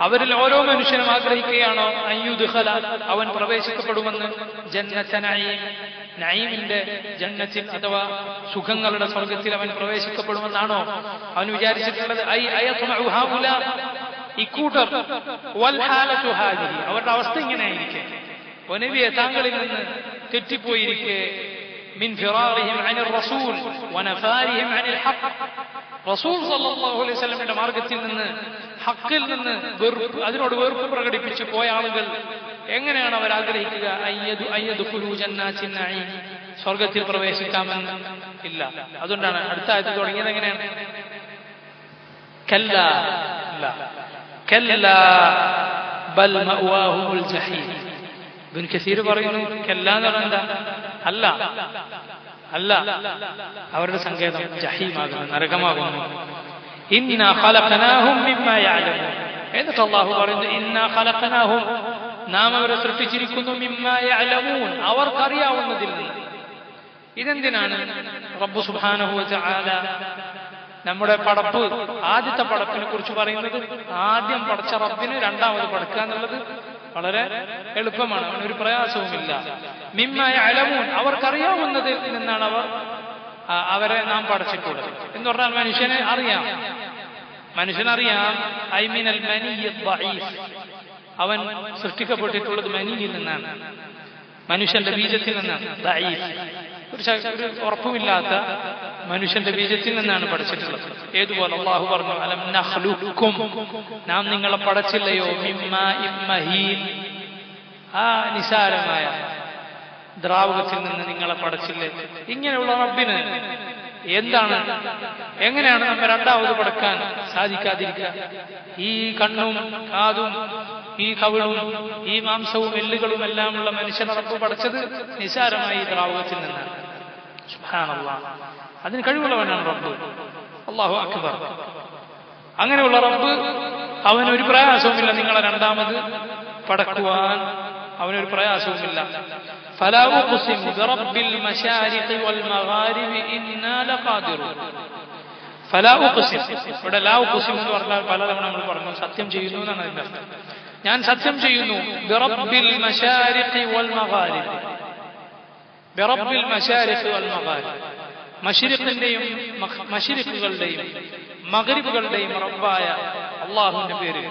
അവരിൽ ഓരോ മനുഷ്യനും ആഗ്രഹിക്കുകയാണോ? അയ്യുദ്ഖല, അവൻ പ്രവേശിക്കപ്പെടുമെന്ന്. ജന്നത നഈം, നഈമിന്റെ ജന്നത്തിൽ അഥവാ സുഖങ്ങളുടെ സ്വർഗത്തിൽ അവൻ പ്രവേശിക്കപ്പെടുമെന്നാണോ അവൻ വിചാരിച്ചിട്ടുള്ളത്? അയത്മഉ ഹൗലാ, ഇക്കൂട്ടർ. വൽ ഹാലതു ഹാദിഹി, അവരുടെ അവസ്ഥ ഇങ്ങനെയായിരിക്കെ. നബിയെ താങ്കളിൽ നിന്ന് തെറ്റിപ്പോയിരിക്കെ. മിൻ ഫിറാറിഹിം അനിർ റസൂൽ വനഫാരിഹിം അനിൽ ഹഖ്, റസൂൽ സല്ലല്ലാഹു അലൈഹി വസല്ലമയുടെ മാർഗത്തിൽ നിന്ന്, ഹക്കിൽ നിന്ന് അതിനോട് വെറുപ്പ് പ്രകടിപ്പിച്ചു പോയ ആളുകൾ എങ്ങനെയാണ് അവർ ആഗ്രഹിക്കുക? അയ്യദ്ഖുലൂ ജന്നാത്തിൻ നഈം, സ്വർഗത്തിൽ പ്രവേശിക്കാമെന്ന് ഇല്ല. അതുകൊണ്ടാണ് അടുത്ത ആയത്ത് തുടങ്ങിയത് എങ്ങനെയാണ്? കല്ലാ കല്ലാ ബൽ മഅവാഹുൽ ജഹീം. ഇബ്നു കസീർ പറയുന്നു കല്ലാ എന്ന് പറഞ്ഞാൽ എന്താ? അല്ല അല്ല, അവരുടെ സങ്കേതം ജഹീമാകുന്നു, നരകമാകുന്നു. ഇന്നാ ഖലഖനാഹും മിമ്മാ യഅലമൂൻ. എന്നിട്ട് അല്ലാഹു പറയുന്നു ഇന്നാ ഖലഖനാഹും, നാം അവരെ സൃഷ്ടിച്ചിരിക്കുന്നു. മിമ്മാ യഅലമൂൻ, അവർക്കറിയാവുന്നതിൽ നിന്ന്. ഇതെന്തിനാണ് റബ്ബ് സുബ്ഹാനഹു വ തആല നമ്മുടെ പടപ്പ്, ആദ്യത്തെ പടപ്പിനെ കുറിച്ച് പറയുന്നത്? ആദ്യം പടച്ച റബ്ബിന് രണ്ടാമത് പടക്കുക എന്നുള്ളത് വളരെ എളുപ്പമാണ്, അവനൊരു പ്രയാസവുമില്ല. മിമ്മാ യഅലമൂൻ, അവർക്കറിയാവുന്നതിൽ നിന്നാണ് അവരെ നാം പടച്ചിട്ടുള്ളത് എന്ന് പറഞ്ഞാൽ മനുഷ്യനെ അറിയാം. മനുഷ്യനറിയാം. ഐ മിനൽ മനിയ്യിദ് ദഈഫ്, അവൻ സൃഷ്ടിക്കപ്പെട്ടിട്ടുള്ളത് മനിയിൽ നിന്നാണ്, മനുഷ്യന്റെ ബീജത്തിൽ നിന്നാണ്. ദഈഫ്, ഒരു ഉറപ്പുമില്ലാത്ത മനുഷ്യന്റെ ബീജത്തിൽ നിന്നാണ് പഠിച്ചിട്ടുള്ളത്. ഏതുപോലെ അല്ലാഹു പറഞ്ഞു അലം നഖ്ലുക്കും, നാം നിങ്ങളെ പടച്ചില്ലയോ? മിമ്മാഇൻ മഹീൻ, ആ നിസാരമായ ദ്രാവകത്തിൽ നിന്ന് നിങ്ങളെ പടച്ചില്ലേ? ഇങ്ങനെയുള്ള റബ്ബിന് എന്താണ്, എങ്ങനെയാണ് നമ്മെ രണ്ടാമത് പടക്കാൻ സാധിക്കാതിരിക്കുക? ഈ കണ്ണും കാതും ഈ കവിളും ഈ മാംസവും എല്ലുകളും എല്ലാമുള്ള മനുഷ്യനെ റബ്ബ് പടച്ചത് നിസാരമായ ഈ ദ്രാവകത്തിൽ നിന്നാണ്. സുബ്ഹാനല്ലാഹ്, അതിന് കഴിവുള്ളവനാണ് റബ്ബ്. അല്ലാഹു അക്ബർ. അങ്ങനെയുള്ള റബ്ബ്, അവനൊരു പ്രയാസവുമില്ല നിങ്ങളെ രണ്ടാമത് പടക്കുവാൻ, അവനൊരു പ്രയാസവുമില്ല. ഫലാ ഉഖ്സിമു ബിറബ്ബിൽ മശാരിഖി വൽ മഗാരിബി ഇന്നാ ലഖാദിറൂൻ. ഫലാ ഉഖ്സിം, ഇവിടെ ലാ ഉഖ്സിം എന്ന് പറഞ്ഞാൽ പലതവണ നമ്മൾ പറഞ്ഞു സത്യം ചെയ്യുന്നു എന്നാണ് അതിന്റെ അർത്ഥം. ഞാൻ സത്യം ചെയ്യുന്നു ബിറബ്ബിൽ മശാരിഖി വൽ മഗാരിബ്, ബിറബ്ബിൽ മശാരിഖി വൽ മഗാരിബ്, മശ്രിഖിന്റെയും മശ്രിഖുകളുടെയും മഗ്രിബുകളുടെയും റബ്ബായ അല്ലാഹുവിന്റെ പേര്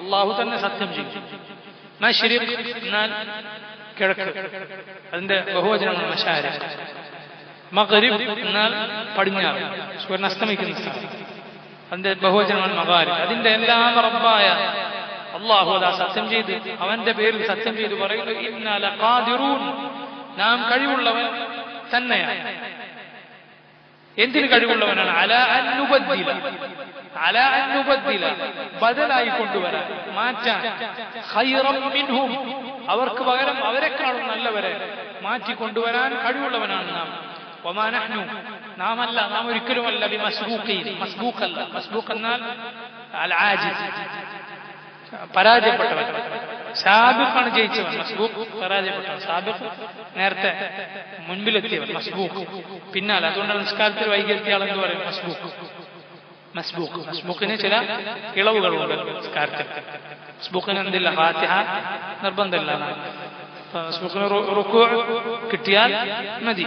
അല്ലാഹു തന്നെ സത്യം ചെയ്യും. മശ്രിഖ് എന്നാൽ കിഴക്ക്, അതിന്റെ ബഹുവചനമാണ് മശാരിഖ്. മഗ്രിബ് എന്നാൽ പടിഞ്ഞാറ്, സൂര്യൻ അസ്തമിക്കുന്ന സ്ഥലം, അതിന്റെ ബഹുവചനമാണ് മഗാരിബ്. അതിന്റെ എല്ലാം റബ്ബായ അല്ലാഹു അതാ സത്യം ചെയ്ത്, അവന്റെ പേരിൽ സത്യം ചെയ്ത് പറയുന്നു ഇന്നാ ലഖാദിറൂൻ, നാം കഴിവുള്ളവൻ തന്നെയാണ്. എന്തിന് കഴിവുള്ളവനാണ്? അലാ അൻ നുബദ്ദില, അലാ അൻ നുബദ്ദില, ബദലായി കൊണ്ടുവരാൻ, മാറ്റാൻ, ഖൈറൻ മിൻഹും, അവർക്ക് പകരം അവരെക്കാളും നല്ലവരെ മാറ്റിക്കൊണ്ടുവരാൻ കഴിവുള്ളവനാണ് നാം. വമാ നഹ്നു, നാമല്ല, നാം ഒരിക്കലുമല്ല ബിമസ്ബൂഖീൻ, മസ്ബൂഖല്ല, മസ്ബൂഖ് എന്നാൽ അൽ ആജിസ്, പരാജയപ്പെട്ടവൻ. സാബിഖാണ് ജയിച്ചവൻ, മസ്ബൂഖ് പരാജയപ്പെട്ടവൻ. സാബിഖ് നേരത്തെ മുൻപിലെത്തിയവൻ, മസ്ബൂഖ് പിന്നാലെ. അതുകൊണ്ടാണ് നിസ്കാരത്തിൽ വൈകിയെത്തിയ ആളെന്ന് പറയും മസ്ബൂഖ്. മസ്ബൂഖ്, മസ്ബൂഖിന് ചില ഇളവുകളുണ്ട് നിസ്കാരത്തിൽ. മസ്ബൂഖിന് എന്തില്ല, ഫാത്തിഹ നിർബന്ധമില്ല. മസ്ബൂഖിന് റുക്കൂ കിട്ടിയാൽ മതി,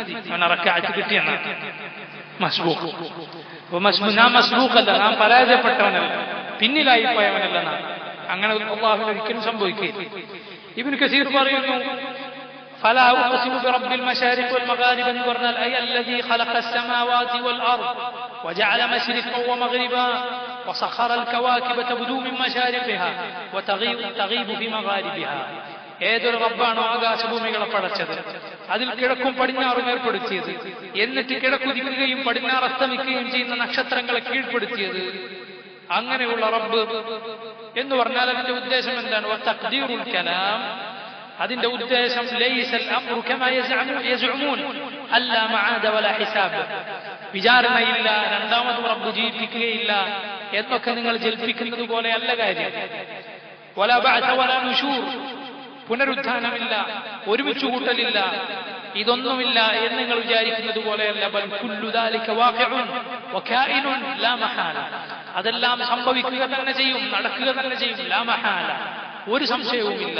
റക്അത്ത് കിട്ടിയെന്നാണ് മസ്ബൂഖ്. നാം മസ്ബൂഖല്ല, നാം പരാജയപ്പെട്ടവനല്ല, പിന്നിലായി പോയവനല്ല നാം. അങ്ങനെ അല്ലാഹുവിന് ഒരിക്കലും സംഭവിക്കുകയില്ല. ഇബ്നു കസീർ പറയുന്നു, فلا أقسم برب المشارق والمغارب എന്ന് പറഞ്ഞാൽ أي الذي خلق السماوات والأرض وجعل مشرقا ومغربا وسخر الكواكب تبدو من مشارقها وتغيب في مغاربها. ഏതൊരു റബ്ബാണോ ആകാശഭൂമികളെ പടച്ചത്, അതിൽ കിഴക്കും പടിഞ്ഞാറും ഏർപ്പെടുത്തിയത്, എന്നിട്ട് കിഴക്കുദിക്കുകയും പടിഞ്ഞാറ് അസ്തമിക്കുകയും ചെയ്യുന്ന നക്ഷത്രങ്ങളെ കീഴ്പ്പെടുത്തിയത്, അങ്ങനെയുള്ള റബ്ബ് എന്ന് പറഞ്ഞാൽ അതിന്റെ ഉദ്ദേശം എന്താണ്? വതഖ്ദീറുൽ കലാം, അതിന്റെ ഉദ്ദേശം ലൈസൽ അംറു കമാ യസ്ഉമൂൻ അല്ലാ മആദ വലാ ഹിസാബ്, വിചാരണയില്ല, രണ്ടാമത് റബ്ബ് ജീവിപ്പിക്കുകയില്ല എന്നൊക്കെ നിങ്ങൾ ജൽപ്പിക്കുന്നത് പോലെയല്ല കാര്യം. വലാ ബഅസ വലാ നുശൂർ, പുനരുത്ഥാനമില്ല, ഒരുമിച്ച് കൂട്ടലില്ല, ഇതൊന്നുമില്ല എന്ന് നിങ്ങൾ വിചാരിക്കുന്നത് പോലെയല്ല. ബൽ കുല്ലു ദാലിക വാഖിഉൻ വകായിനുൻ ലാ മഹാല, അതെല്ലാം സംഭവിക്കുക തന്നെ ചെയ്യും, നടക്കുക തന്നെ ചെയ്യും. ലാ മഹാല, ഒരു സംശയവുമില്ല.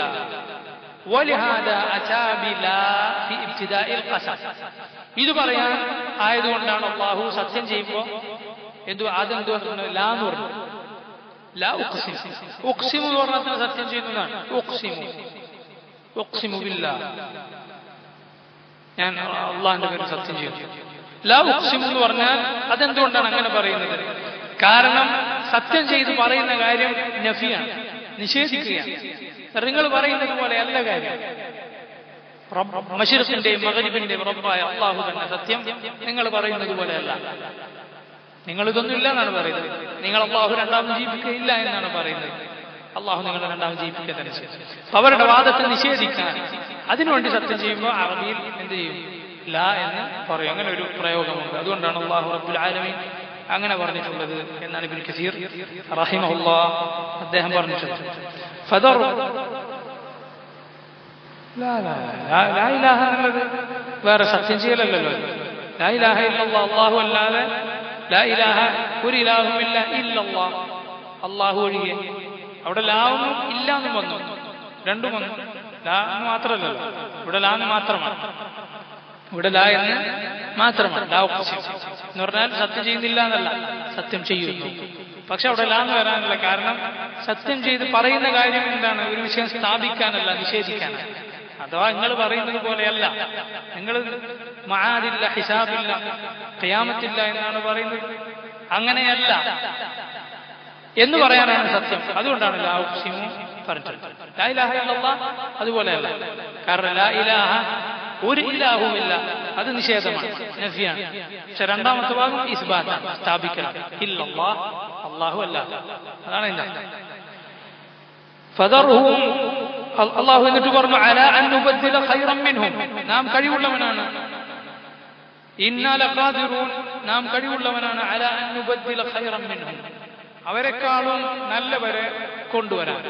വലിഹാദാ അതാ ബിലാ ഫി ഇബ്തിദാഇൽ ഖസം, ഇത് പറയാൻ ആയതുകൊണ്ടാണ് അല്ലാഹു സത്യം ചെയ്യുമ്പോൾ ആദ്യം ലാ എന്ന് പറഞ്ഞു. ലാ ഉഖ്സിം, ഉഖ്സിമു എന്ന് പറഞ്ഞാൽ സത്യം ചെയ്യുന്നതാണ്. ഉഖ്സിമു, ഉഖ്സിമു ബില്ലാഹ്, ഞാൻ അള്ളാഹിന്റെ പേര് സത്യം ചെയ്യുന്നു. ലാ ഉഖ്സിമു എന്ന് പറഞ്ഞാൽ അതെന്തുകൊണ്ടാണ് അങ്ങനെ പറയുന്നത്? കാരണം സത്യം ചെയ്ത് പറയുന്ന കാര്യം നഫിയാണ്, നിഷേധിക്കുകയാണ്. നിങ്ങൾ പറയുന്നത് പോലെ അല്ല കാര്യം. മശ്രിഖിന്റെയും മഗ്രിബിന്റെയും റബ്ബായ അല്ലാഹു തന്നെ സത്യം, നിങ്ങൾ പറയുന്നത് പോലെയല്ല. നിങ്ങൾ ഇതൊന്നുമില്ല എന്നാണ് പറയുന്നത്. നിങ്ങൾ അല്ലാഹു രണ്ടാമത് ജീവിക്കുകയില്ല എന്നാണ് പറയുന്നത്. അല്ലാഹു നിങ്ങളെ രണ്ടാമത് ജീവിക്കുക തന്നെ ചെയ്യും. അവരുടെ വാദത്തെ നിഷേധിക്കാൻ അതിനുവേണ്ടി സത്യം ചെയ്യുമ്പോൾ അറബിയിൽ എന്ത് ചെയ്യും? ലാ എന്ന് പറയും. അങ്ങനെ ഒരു പ്രയോഗമുണ്ട്. അതുകൊണ്ടാണ് അല്ലാഹു റബ്ബുൽ ആലമീൻ അങ്ങനെ പറഞ്ഞിട്ടുള്ളത് എന്നാണ് ഇബ്നു കസീർ റഹിമഹുല്ലാഹ് അദ്ദേഹം പറഞ്ഞിട്ടുള്ളത്. ഫദർ ലാ ഇലാഹ എന്നുള്ളത് വേറെ സത്യം ചെയ്യലല്ലോ. ലാ ഇലാഹ ഇല്ലല്ലാഹ്, അല്ലാഹു അല്ലാതെ ലാ ഇലാഹ, ഒരു ഇലാഹുമില്ല ഇല്ലല്ലാഹ്, അല്ലാഹു ഒഴികെ. അവിടെ ലാവും ഇല്ലാന്നും വന്നു, രണ്ടും വന്നു. ലാ എന്ന് മാത്രമല്ലല്ലോ, ഇവിടെ ലാ എന്ന് മാത്രമാണ്, ഇവിടെ ലാ എന്ന് മാത്രമാണ്. ലാ ഉഖ്സിം എന്ന് പറഞ്ഞാൽ സത്യം ചെയ്യുന്നില്ല എന്നല്ല, സത്യം ചെയ്യുന്നു. പക്ഷെ അവിടെ ലാ എന്ന് വരാനുള്ള കാരണം സത്യം ചെയ്ത് പറയുന്ന കാര്യം എന്താണ്? ഒരു വിഷയം സ്ഥാപിക്കാനല്ല, നിഷേധിക്കാനല്ല. അഥവാ നിങ്ങൾ പറയുന്നത് പോലെയല്ല, നിങ്ങൾ മആദില്ല, ഹിസാബില്ല, ഖിയാമത്തില്ല എന്നാണ് പറയുന്നത്, അങ്ങനെയല്ല എന്ന് പറയാനാണ് സത്യം. അതുകൊണ്ടാണ് ലാ ഉഖ്സിമു പറഞ്ഞത്. ലാ ഇലാഹ ഇല്ലല്ലാഹ് അതുപോലെയല്ല. കാരണം ലാ ഇലാഹ, ഒരു ഇലാഹുമില്ല, അത് നിഷേധമാണ്, നഫിയാണ്. പക്ഷെ രണ്ടാമത്തെ ഭാഗം ഇസ്ബാത്താണ്, സ്ഥാപിക്കലാണ്. ഇല്ലല്ലാഹ്, അല്ലാഹു അല്ല, അതാണ് എന്താ. ഫദർഹും, അല്ലാഹു എന്നിട്ട് പറഞ്ഞു, അലാ അൻ നുബദ്ദില ഖൈറൻ മിൻഹും, നാം കഴിവുള്ളവനാണ്. ഇന്നാ ലഖാദിറൂൻ, നാം കഴിവുള്ളവനാണ്. അലാ അൻ നുബദ്ദില ഖൈറൻ മിൻഹും, അവരെക്കാളും നല്ലവരെ കൊണ്ടുവരാൻ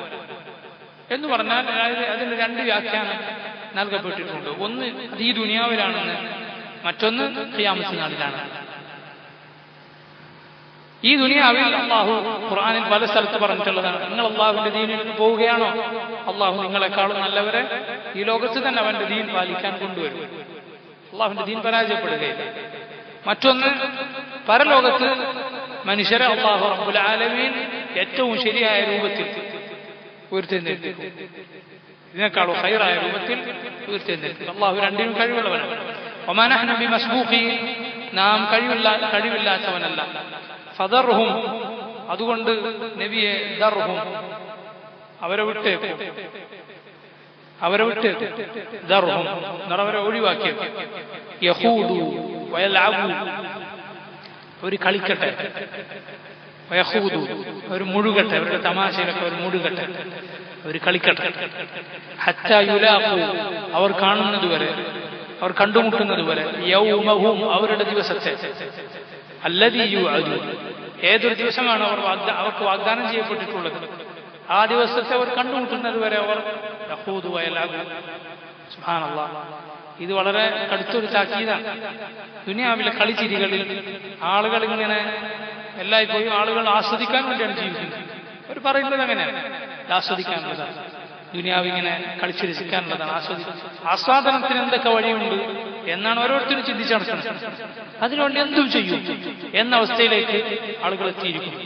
എന്ന് പറഞ്ഞാൽ അതിന് രണ്ട് വ്യാഖ്യാനം നൽകപ്പെട്ടിട്ടുണ്ട്. ഒന്ന് അത് ഈ ദുനിയാവിലാണെന്ന്, മറ്റൊന്ന് ഖിയാമത്ത് നാളിലാണ്. ഈ ദുനിയാവിൽ അല്ലാഹു ഖുർആനിൽ പല സ്ഥലത്ത് പറഞ്ഞിട്ടുള്ളതാണ്. നിങ്ങൾ അല്ലാഹുവിന്റെ ദീനിൽ പോവുകയാണോ, അല്ലാഹു നിങ്ങളെക്കാളും നല്ലവരെ ഈ ലോകത്ത് തന്നെ അവന്റെ ദീൻ പാലിക്കാൻ കൊണ്ടുവരും. അല്ലാഹുവിന്റെ ദീൻ പരാജയപ്പെടുകയില്ല. മറ്റൊന്ന്, പരലോകത്ത് മനുഷ്യരെ അല്ലാഹു റബ്ബുൽ ആലമീൻ ഏറ്റവും ശരിയായ രൂപത്തിൽ ഉയർത്തെഴുന്നേൽപ്പിക്കും, ഇതിനേക്കാളും ഖൈറായ രൂപത്തിൽ ഉയർത്തെഴുന്നേൽപ്പിക്കും. അല്ലാഹു രണ്ടിനും കഴിവുള്ളവനാണ്. വമാ നഹ്നു ബിമസ്ബൂഖീൻ, നാം കഴിവില്ലാത്തവനല്ല. ഫദർഹും, അതുകൊണ്ട് നബിയെ ദർഹും, അവരെ വിട്ടേക്കും, ദർഹും അവരെ ഒഴിവാക്കിയേക്കും. യഖൂദു വയൽഅബു, അവർ കളിക്കട്ടെ, വയഹൂദു അവർ മുഴുകട്ടെ, അവരുടെ തമാശയിലൊക്കെ അവർ മുഴുകട്ടെ, അവർ കളിക്കട്ടെ. ഹത്താ യുലാഖു അവർ കാണുന്നതുവരെ, അവർ കണ്ടുമുട്ടുന്നതുവരെ, യൗമഹും അവരുടെ ദിവസത്തെ, അല്ലദീ യുഅദൂൻ ഏതൊരു ദിവസമാണ് അവർക്ക് വാഗ്ദാനം ചെയ്യപ്പെട്ടിട്ടുള്ളത്, ആ ദിവസത്തെ അവർ കണ്ടുമുട്ടുന്നതുവരെ അവർ യഖൂദു വയലഅബു. സുബ്ഹാനല്ലാഹ്, ഇത് വളരെ കടുത്തൊരു താക്കീതാണ്. ദുനിയാവിലെ കളിച്ചിരികളിൽ ആളുകൾ ഇങ്ങനെ എല്ലായ്പ്പോഴും ആളുകൾ ആസ്വദിക്കാൻ വേണ്ടിയാണ് ജീവിക്കുന്നത്. അവർ പറയുന്നത് അങ്ങനെയാണ്, ആസ്വദിക്കാനുള്ളതാണ് ദുനിയാവ്, ഇങ്ങനെ കളിച്ചു രസിക്കാനുള്ളതാണ്. ആസ്വാദനത്തിന് എന്തൊക്കെ വഴിയുണ്ട് എന്നാണ് ഓരോരുത്തരും ചിന്തിച്ചു നടക്കുന്നത്. അതിനുവേണ്ടി എന്തും ചെയ്യും എന്ന അവസ്ഥയിലേക്ക് ആളുകൾ എത്തിയിരിക്കുന്നു.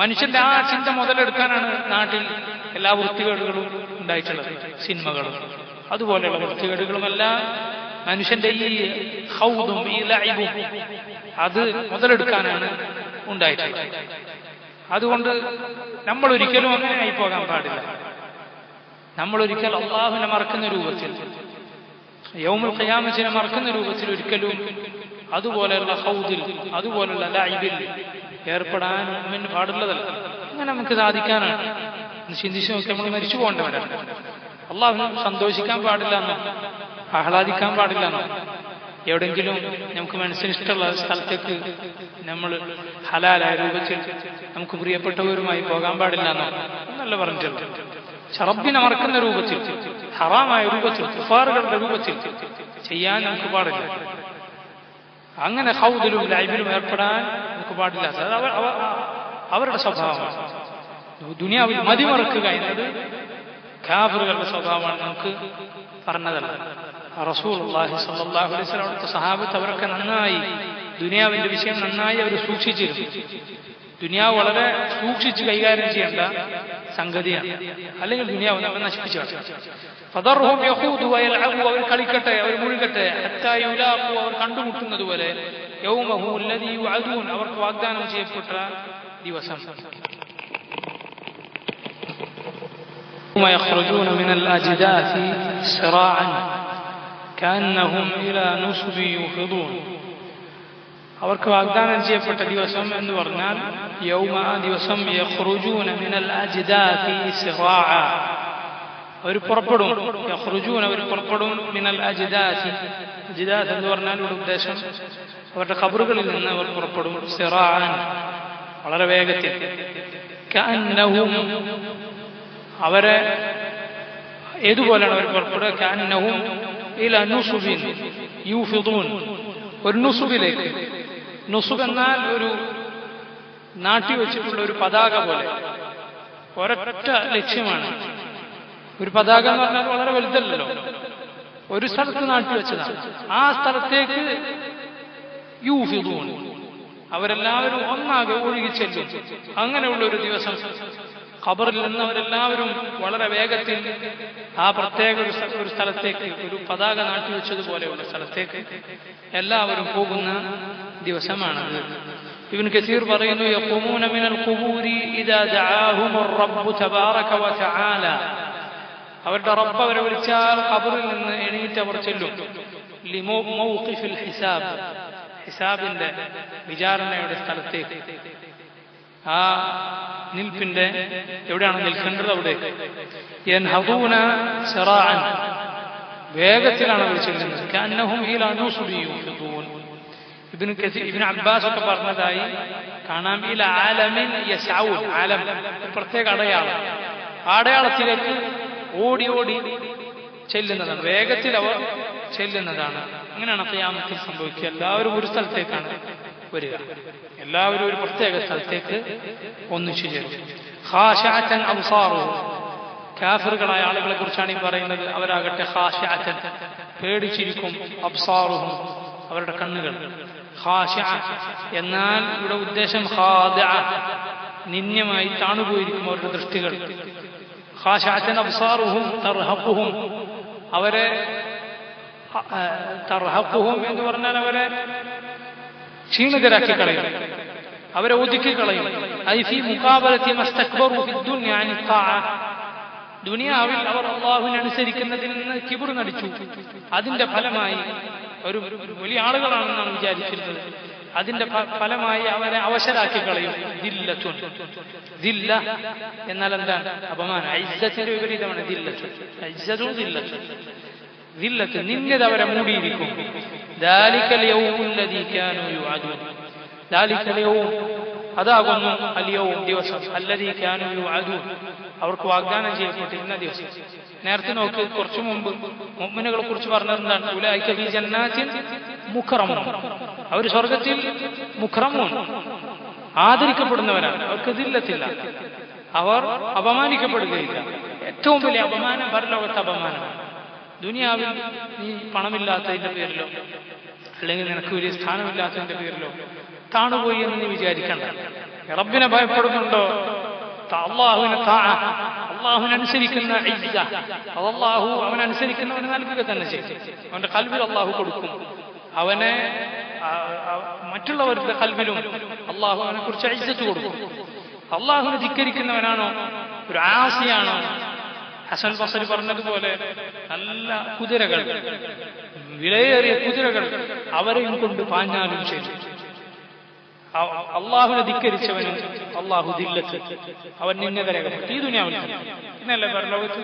മനുഷ്യന്റെ ആ ചിന്ത മുതലെടുക്കാനാണ് നാട്ടിൽ എല്ലാ വൃത്തികേടുകളും ഉണ്ടായിട്ടുള്ളത്. സിനിമകളും അതുപോലെയുള്ള വൃത്തികേടുകളുമെല്ലാം മനുഷ്യന്റെ ഈ ഹൗദും ഈ ലൈബും അത് മുതലെടുക്കാനാണ് ഉണ്ടായിട്ടുള്ളത്. അതുകൊണ്ട് നമ്മൾ ഒരിക്കലും അങ്ങനെ ആയി പോകാൻ പാടില്ല. നമ്മൾ ഒരിക്കൽ അള്ളാഹുവിനെ മറക്കുന്ന രൂപത്തിൽ, യൗമുൽ ഖിയാമത്തിനെ മറക്കുന്ന രൂപത്തിൽ ഒരിക്കലും അതുപോലെയുള്ള ഹൗദിൽ, അതുപോലുള്ള ലൈബിൽ ഏർപ്പെടാൻ പാടുള്ളതല്ല. അങ്ങനെ നമുക്ക് സാധിക്കാനാണ്. ചിന്തിച്ചു നോക്കി, നമ്മൾ മരിച്ചു പോകേണ്ടവരാണ്. അള്ളാഹുവിനെ സന്തോഷിക്കാൻ പാടില്ല എന്നോ ആഹ്ലാദിക്കാൻ പാടില്ല എന്നോ, എവിടെങ്കിലും നമുക്ക് മനസ്സിന് ഇഷ്ടമുള്ള സ്ഥലത്തേക്ക് നമ്മൾ ഹലാലായ രൂപത്തിൽ നമുക്ക് പ്രിയപ്പെട്ടവരുമായി പോകാൻ പാടില്ല എന്നോ എന്നല്ല പറഞ്ഞിട്ടുള്ളത്. റബ്ബിനെ മറക്കുന്ന രൂപത്തിൽ, ഹറാമായ രൂപത്തിൽ, കുഫാറുകളുടെ രൂപത്തിൽ ചെയ്യാൻ നമുക്ക് പാടില്ല. അങ്ങനെ ഹൗദിലും ലൈബിലും ഏർപ്പെടാൻ നമുക്ക് പാടില്ല. അവരുടെ സ്വഭാവമാണ്. ദുനിയാവിൽ മതിമറക്കുക എന്നത് കാഫിറുകളുടെ സ്വഭാവമാണ്, നമുക്ക് പറഞ്ഞതല്ല. റസൂലുള്ളാഹി സ്വല്ലല്ലാഹു അലൈഹി വസല്ലം അവിടുത്തെ സഹാബത്ത് അവരൊക്കെ നന്നായി ദുനിയാവിന്റെ വിഷയം നന്നായി അവർ സൂക്ഷിച്ചിരുന്നു. ദുനിയാവ് വളരെ സൂക്ഷിച്ച് കൈകാര്യം ചെയ്യേണ്ട സംഗതിയാണ്, അല്ലെങ്കിൽ ദുനിയാവ് നമ്മൾ നശിപ്പിച്ചു. ഫദർഹും യഖൂദു വയൽഅബു അവർ കളിക്കട്ടെ, അവർ മുഴുകട്ടെ, ഹത്താ യുലാഖു അവർ കണ്ടുമുട്ടുന്നതുവരെ, യൗമഹു അല്ലദീ യുഅദൂൻ അവർക്ക് വാഗ്ദാനം ചെയ്യപ്പെട്ട ദിവസം. يخرجون من الأجداث سراعا كأنهم إلى نصب يوفضون അവർക്ക് വാഗ്ദാനം ചെയ്യപ്പെട്ട ദിവസം എന്ന് പറഞ്ഞാൽ യൗമ ആ ദിവസം യഖ്റുജൂന മിനൽ അജ്ദാഥി സിറാഅ അവർ പുറപ്പെടും. യഖ്റുജൂന അവർ പുറപ്പെടും മിനൽ അജ്ദാഥി, അജ്ദാഥ് എന്ന് പറഞ്ഞാൽ ഇവിടെ ഉദ്ദേശം അവരുടെ ഖബറുകളിൽ നിന്ന് അവർ പുറപ്പെടും. സിറാഅൻ വളരെ വേഗത്തിൽ. കഅന്നഹും അവരെ ഏതുപോലെയാണ് അവർ പുറപ്പെടുക? കഅന്നഹും ഇലാ നുസുബിൻ യൂഫിദൂൻ ഒരു നുസുബിലേക്ക്. നുസുബ് എന്നാൽ ഒരു നാട്ടി വെച്ചിട്ടുള്ള ഒരു പതാക പോലെ, ഒരൊറ്റ ലക്ഷ്യമാണ്. ഒരു പതാക എന്ന് പറഞ്ഞാൽ വളരെ വലുതല്ലല്ലോ, ഒരു സ്ഥലത്ത് നാട്ടി വെച്ചതാണ്. ആ സ്ഥലത്തേക്ക് യൂഫിദൂൻ അവരെല്ലാവരും ഒന്നാകെ ഒഴുകിച്ചെല്ലും. അങ്ങനെയുള്ള ഒരു ദിവസം ഖബറിൽ നിന്ന് അവരെല്ലാവരും വളരെ വേഗത്തിൽ ആ പ്രത്യേക ഒരു സ്ഥലത്തേക്ക്, ഒരു പതാക നാട്ടിവെച്ചതുപോലെയുള്ള സ്ഥലത്തേക്ക് എല്ലാവരും പോകുന്ന ദിവസമാണത്. ഇബ്നു കസീർ പറയുന്നു, യഖൂമൂന മിനൽ ഖുബൂരി ഇദാ ദഅാഹുമുർ റബ്ബു തബാറക വതആല അവരുടെ റബ്ബ് അവരെ വിളിച്ചാൽ ഖബറിൽ നിന്ന് എണീറ്റ് അവർ ചെല്ലും. ലിമൗഖിഫിൽ ഹിസാബ് ഹിസാബിന്റെ വിചാരണയുടെ സ്ഥലത്തേക്ക്, ആ നിൽപ്പിന്റെ എവിടെയാണ് നിൽക്കേണ്ടത് അവിടേക്ക്. യൻഹദൂന സിറാഅൻ വേഗത്തിലാണ് അവർ ചെല്ലുന്നത്. കഅന്നഹും ഇലാ നുസുബി യൂഫിദൂൻ. ഇബ്നു അബ്ബാസ് ഒക്കെ പറഞ്ഞതായി കാണാം. ഇലാ ആലമിൻ യസ്ഔൻ, ആലം ഒരു പ്രത്യേക അടയാളം, അടയാളത്തിലേക്ക് ഓടി ഓടി ചെല്ലുന്നതാണ്, വേഗത്തിൽ അവർ ചെല്ലുന്നതാണ്. അങ്ങനെയാണ് ഖിയാമത്തിൽ സംഭവിക്കുക. എല്ലാവരും ഒരു സ്ഥലത്തേക്കാണ് വരിക, എല്ലാവരും ഒരു പ്രത്യേക സ്ഥലത്തേക്ക് ഒന്നിച്ചു ചേരും. ഖാശഅതൻ അബ്സാറുഹും കാഫിറുകളായ ആളുകളെ കുറിച്ചാണ് ഈ പറയുന്നത്. അവരാകട്ടെ ഖാശഅതൻ പേടിച്ചിരിക്കും, അബ്സാറുഹും അവരുടെ കണ്ണുകൾ. ഖാശഅ എന്നാൽ ഇവിടെ ഉദ്ദേശം ഖാദിഅ നിന്യമായി താണുപോയിരിക്കും അവരുടെ ദൃഷ്ടികൾ. ഖാശഅതൻ അബ്സാറുഹും തർഹഖുഹും അവരെ, തർഹഖുഹും എന്ന് പറഞ്ഞാൽ അവരെ ക്ഷീണിതരാക്കി കളയും, അവരെ ഒതുക്കി കളയും. ഐ ഫീ മുഖാബലത്തി മസ്തക്ബറു ഫി ദുനിയ അൻ ത്വാഅ ദുനിയാവിൽ അവർ അള്ളാഹുവിനെ അനുസരിക്കുന്നതിൽ നിന്ന് കിബർ നടിച്ചു. അതിന്റെ ഫലമായി ഒരു വലിയ ആളുകളാണെന്നാണ് വിചാരിച്ചിരുന്നത്. അതിന്റെ ഫലമായി അവരെ അവശരാക്കി കളയും. ദില്ലത്തുൻ, ദില്ല എന്നാൽ എന്താണ്? അപമാനം. ഇസ്സത്തിന്റെ വിപരീതമാണ് ദില്ലത്തുൻ. ഇസ്സത്തും ദില്ലത്തുൻ. ദില്ലത്ത് നിന്നത് അവരെ മൂടിയിരിക്കും. ദാലികൽ യൗമുൽ ലദീ കാനൂ യുഅദൂൻ. ദാലികൽ യൗം, അതാകുന്നു അൽ യൗം, ദിവസം. അല്ലദീ കാനൂ യുഅദൂൻ, അവർക്ക് വാഗ്ദാനം ചെയ്യപ്പെട്ടിരുന്ന ദിവസം. നേരത്തെ നോക്ക്, കുറച്ചു മുമ്പ് മുഅ്മിനുകളെ കുറിച്ച് പറഞ്ഞിരുന്നതാണ് ഉലൈക ഫീ ജന്നാത്തിൻ മുക്റമൂൻ. അവർ സ്വർഗത്തിൽ മുക്റമൂൻ, ആദരിക്കപ്പെടുന്നവരാണ്. അവർക്ക് ദില്ലത്തില്ല, അവർ അപമാനിക്കപ്പെടുകയില്ല. ഏറ്റവും വലിയ അപമാനം പരലോകത്തെ അപമാനമാണ്. ദുനിയാവിൽ നീ പണമില്ലാത്തതിന്റെ പേരിലോ അല്ലെങ്കിൽ നിനക്ക് വലിയ സ്ഥാനമില്ലാത്തതിന്റെ പേരിലോ താണുപോയി എന്ന് നീ വിചാരിക്കണ്ട. റബ്ബിനെ ഭയപ്പെടുന്നുണ്ടോ? അള്ളാഹുവിനനുസരിക്കുന്ന ഇസ്സ അത് അള്ളാഹു അവനനുസരിക്കുന്നവന് നൽകുക തന്നെ ചെയ്യും. അവന്റെ ഖൽബിൽ അള്ളാഹു കൊടുക്കും. അവനെ മറ്റുള്ളവരുടെ ഖൽബിലും അള്ളാഹു അവനെ കുറിച്ച് ഇസ്സത്ത് കൊടുക്കും. അള്ളാഹുവിനെ ധിക്കരിക്കുന്നവനാണോ, ഒരു ആസിയാണോ? ഹസൻ ബസരി പറഞ്ഞതുപോലെ നല്ല കുതിരകൾ, വിലയേറിയ കുതിരകൾ, അവരെയും കൊണ്ട് പാഞ്ഞാലും ശരി. അള്ളാഹുവിനെ ധിക്കരിച്ചവനും അള്ളാഹു ദില്ലത്ത്, അവൻ നിന്നെ രേഖപ്പെടുത്തി. ഈ ദുനിയാവിൽ ഇന്നല്ലേ പരലോകത്ത്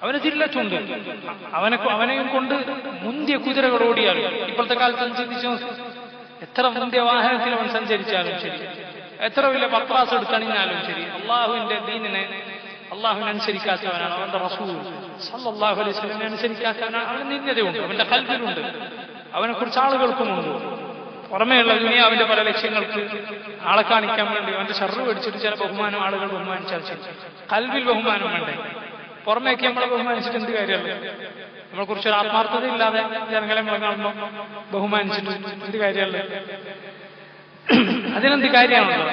അവന് ദില്ലത്തുണ്ട്. അവനെയും കൊണ്ട് മുന്തിയ കുതിരകൾ ഓടിയാലും, ഇപ്പോഴത്തെ കാലത്ത് ചിന്തിച്ചു, എത്ര മുന്തിയ വാഹനത്തിൽ അവൻ സഞ്ചരിച്ചാലും ശരി, എത്ര വലിയ പത്രാസ് എടുത്തണിഞ്ഞാലും ശരി, അള്ളാഹുവിന്റെ ദീനിനെ, അള്ളാഹുവിനെ അനുസരിക്കാത്തവനാണ്. അവന്റെ റസൂൽ സല്ലല്ലാഹു അലൈഹി വസല്ലമയെ അനുസരിക്കാത്തവനാണ്. അവന് നിന്ദതയുണ്ട്, അവന്റെ ഖൽബിലുണ്ട്, അവനെ കുറിച്ച് ആളുകൾക്കുമുണ്ട്. പുറമേയുള്ള ദുനിയാവിന്റെ പല ലക്ഷ്യങ്ങൾക്ക് ആളെ കാണിക്കാൻ വേണ്ടി അവന്റെ ഷർറ് പിടിച്ചിട്ട് ചില ബഹുമാനം ആളുകൾ ബഹുമാനിച്ചാൽ ഖൽബിൽ ബഹുമാനം വേണ്ടേ? പുറമേക്ക് നമ്മളെ ബഹുമാനിച്ചിട്ട് എന്ത് കാര്യമല്ലേ? നമ്മളെ കുറിച്ചൊരു ആത്മാർത്ഥത ഇല്ലാതെ ജനങ്ങളെ നമ്മളെ കാണുമ്പോൾ ബഹുമാനിച്ചിട്ട് എന്ത് കാര്യമല്ലേ? അതിനെന്ത് കാര്യമാണല്ലോ?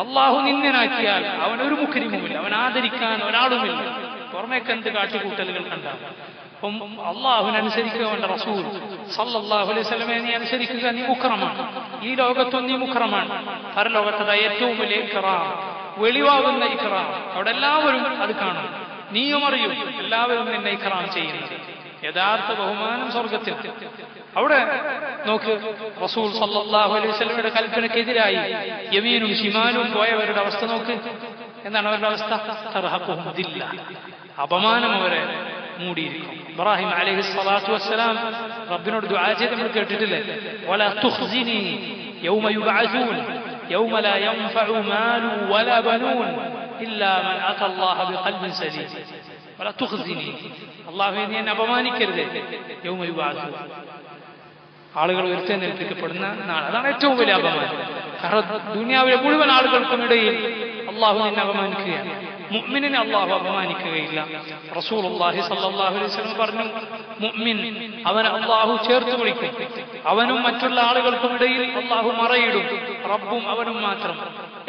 അള്ളാഹു നിന്ദനാക്കിയാൽ അവനൊരു മുഖരിമുമില്ല, അവൻ ആദരിക്കാൻ ഒരാളുമില്ല. പുറമേക്ക് എന്ത് കാട്ടിക്കൂട്ടലുകൾ കണ്ടാൽ അപ്പം അള്ളാഹുവിനനുസരിക്കുക, അവന്റെ റസൂൽ സല്ലല്ലാഹു അലൈഹി വസല്ലമയെ നീ അനുസരിക്കുക, നീ മുക്രമാണ്. ഈ ലോകത്തും നീ മുക്രമാണ്. പരലോകത്തത് ഏറ്റവും വലിയ ഇക്റാം, വെളിവാകുന്ന ഇക്റാം. അവിടെ എല്ലാവരും അത് കാണും, നീയും അറിയും, എല്ലാവരും നിന്നെ ഇക്റാം ചെയ്യുന്നത്. യഥാർത്ഥ ബഹുമാനം സ്വർഗത്തിൽ. അവിടെ നോക്ക്, റസൂൽ സല്ലല്ലാഹു അലൈഹി വസല്ലമയുടെ കൽപ്പനക്കെതിരായി യമീനും ശിമാനും പോയവരുടെ അവസ്ഥ നോക്ക്. എന്താണ് അവരുടെ അവസ്ഥ? തർഹഖുഹും ദില്ല, അപമാനം അവരെ മൂടിയിരിക്കും. ഇബ്രാഹിം അലൈഹി സ്വലാത്തു വസ്സലാം റബ്ബിനോട് ദുആ ചെയ്ത് നമ്മൾ കേട്ടിട്ടില്ലേ? വലാ തുഖ്സിനി യൗമ യുബഅസൂൻ യൗമ ലാ യൻഫഉ മാലു വലാ ബനൂൻ ഇല്ലാ മൻ അത അല്ലാഹ ബിഖൽബിൻ സലീം. വലാ തുഖ്സിനി, അല്ലാഹുവേ നീ എന്നെ അപമാനിക്കരുത്. യൗമ യുബഅസൂൻ, ആളുകൾ ഉയർത്തെഴുന്നേൽപ്പിക്കപ്പെടുന്ന നാൾ. അതാണ് ഏറ്റവും വലിയ അപമാനം. കാരണം ദുനിയാവിലെ മുഴുവൻ ആളുകൾക്കുമിടയിൽ അള്ളാഹു നിന്നെ അപമാനിക്കുകയാണ്. മുഅ്മിനിനെ അള്ളാഹു അപമാനിക്കുകയില്ല. റസൂലുള്ളാഹി സ്വല്ലല്ലാഹു അലൈഹി വസല്ലം പറഞ്ഞു, മുഅ്മിൻ അവനെ അള്ളാഹു ചേർത്ത് വിളിക്കും. അവനും മറ്റുള്ള ആളുകൾക്കും ഇടയിൽ അള്ളാഹു മറയിടും, റബ്ബും അവനും മാത്രം.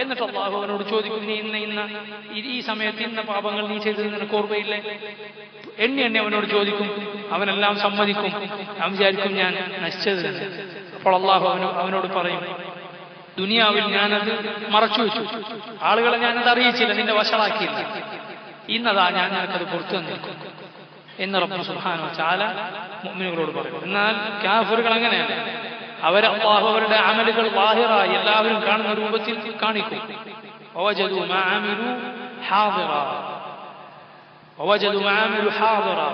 എന്നിട്ട് അള്ളാഹു അവനോട് ചോദിക്കും, നീ ഇന്ന ഈ സമയത്ത് ഇന്ന പാപങ്ങൾ നീ ചെയ്തത് നിനക്ക് ഓർമ്മയില്ലേ? എണ്ണി അവനോട് ചോദിക്കും. അവനെല്ലാം സമ്മതിക്കും. അവൻ വിചാരിക്കും ഞാൻ നശിച്ചത്. അപ്പോൾ അള്ളാഹു അവനോട് പറയും, ദുനിയാവിൽ ഞാനത് മറച്ചു വെച്ചു, ആളുകളെ ഞാനത് അറിയിച്ചില്ല, നിന്നെ വഷളാക്കിയില്ല. ഇന്നതാ ഞാൻ നിനക്കത് പുറത്തു തന്നിരിക്കും എന്ന് റബ്ബ് സുബ്ഹാനഹു വ തആല മുഅ്മിനുകളോട് പറയും. എന്നാൽ കാഫിറുകൾ അങ്ങനെയല്ല. അവർ അല്ലാഹു അവരുടെ അമലുകൾ ളാഹിറായി എല്ലാവരും കാണുന്ന രൂപത്തിൽ കാണിക്കും. വവജദു മാ അമിലു ഹാദിറാ, വവജദു മാ അമിലു ഹാദിറാ,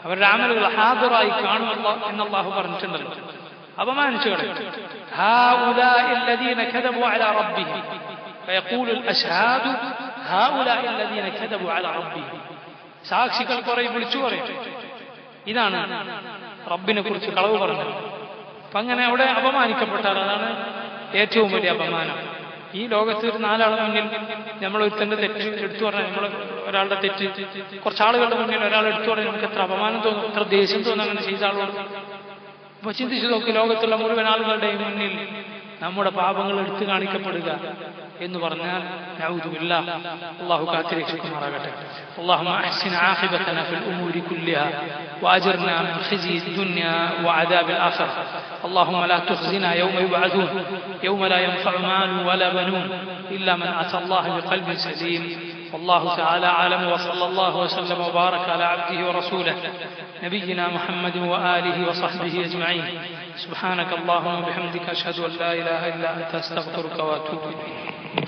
അവരുടെ അമലുകൾ ഹാദിറായി കാണും എന്ന് അല്ലാഹു പറഞ്ഞിട്ടുണ്ടല്ലോ. അപമാനിച്ചു കളയും. هؤلاء الذين كذبوا على ربهم فيقول الأشهاد هؤلاء الذين كذبوا على ربهم. സാക്ഷികൾ പറയും, വിളിച്ചു പറയും, ഇതാണ് റബ്ബിനെ കുറിച്ച് കളവ് പറഞ്ഞത്. അപ്പൊ അങ്ങനെ അവിടെ അപമാനിക്കപ്പെട്ടാൽ അതാണ് ഏറ്റവും വലിയ അപമാനം. ഈ ലോകത്ത് ഒരു നാലാളെ മുന്നിൽ നമ്മൾ ഒരുത്തന്റെ തെറ്റ് എടുത്തു പറഞ്ഞാൽ, നമ്മൾ ഒരാളുടെ തെറ്റ് കുറച്ചാളുകളുടെ മുന്നിൽ ഒരാൾ എടുത്തു പറഞ്ഞാൽ നമുക്ക് എത്ര അപമാനം തോന്നും, എത്ര ദേഷ്യം തോന്നും അങ്ങനെ ചെയ്ത ആളോട്. അപ്പൊ ചിന്തിച്ചു നോക്കി, ലോകത്തുള്ള മുഴുവൻ ആളുകളുടെയും മുന്നിൽ നമ്മുടെ പാപങ്ങൾ എടുത്തു കാണിക്കപ്പെടുക എന്ന് പറഞ്ഞാൽ നഊദു ബില്ലാഹ്, അല്ലാഹു കാത്തിരക്ഷിക്കുമാറാകട്ടെ. اللهم أحسن عاقبتنا في الأمور كلها وأجرنا من خزي الدنيا وعذاب الآخرة. اللهم لا تخزنا يوم يبعثون يوم لا ينفع مال ولا بنون إلا من أتى الله بقلب سليم. والله تعالى أعلم، وصلى الله وسلم وبارك على عبده ورسوله نبينا محمد وآله وصحبه أجمعين. سبحانك اللهم وبحمدك أشهد أن لا إله إلا أنت أستغفرك وأتوب إليك.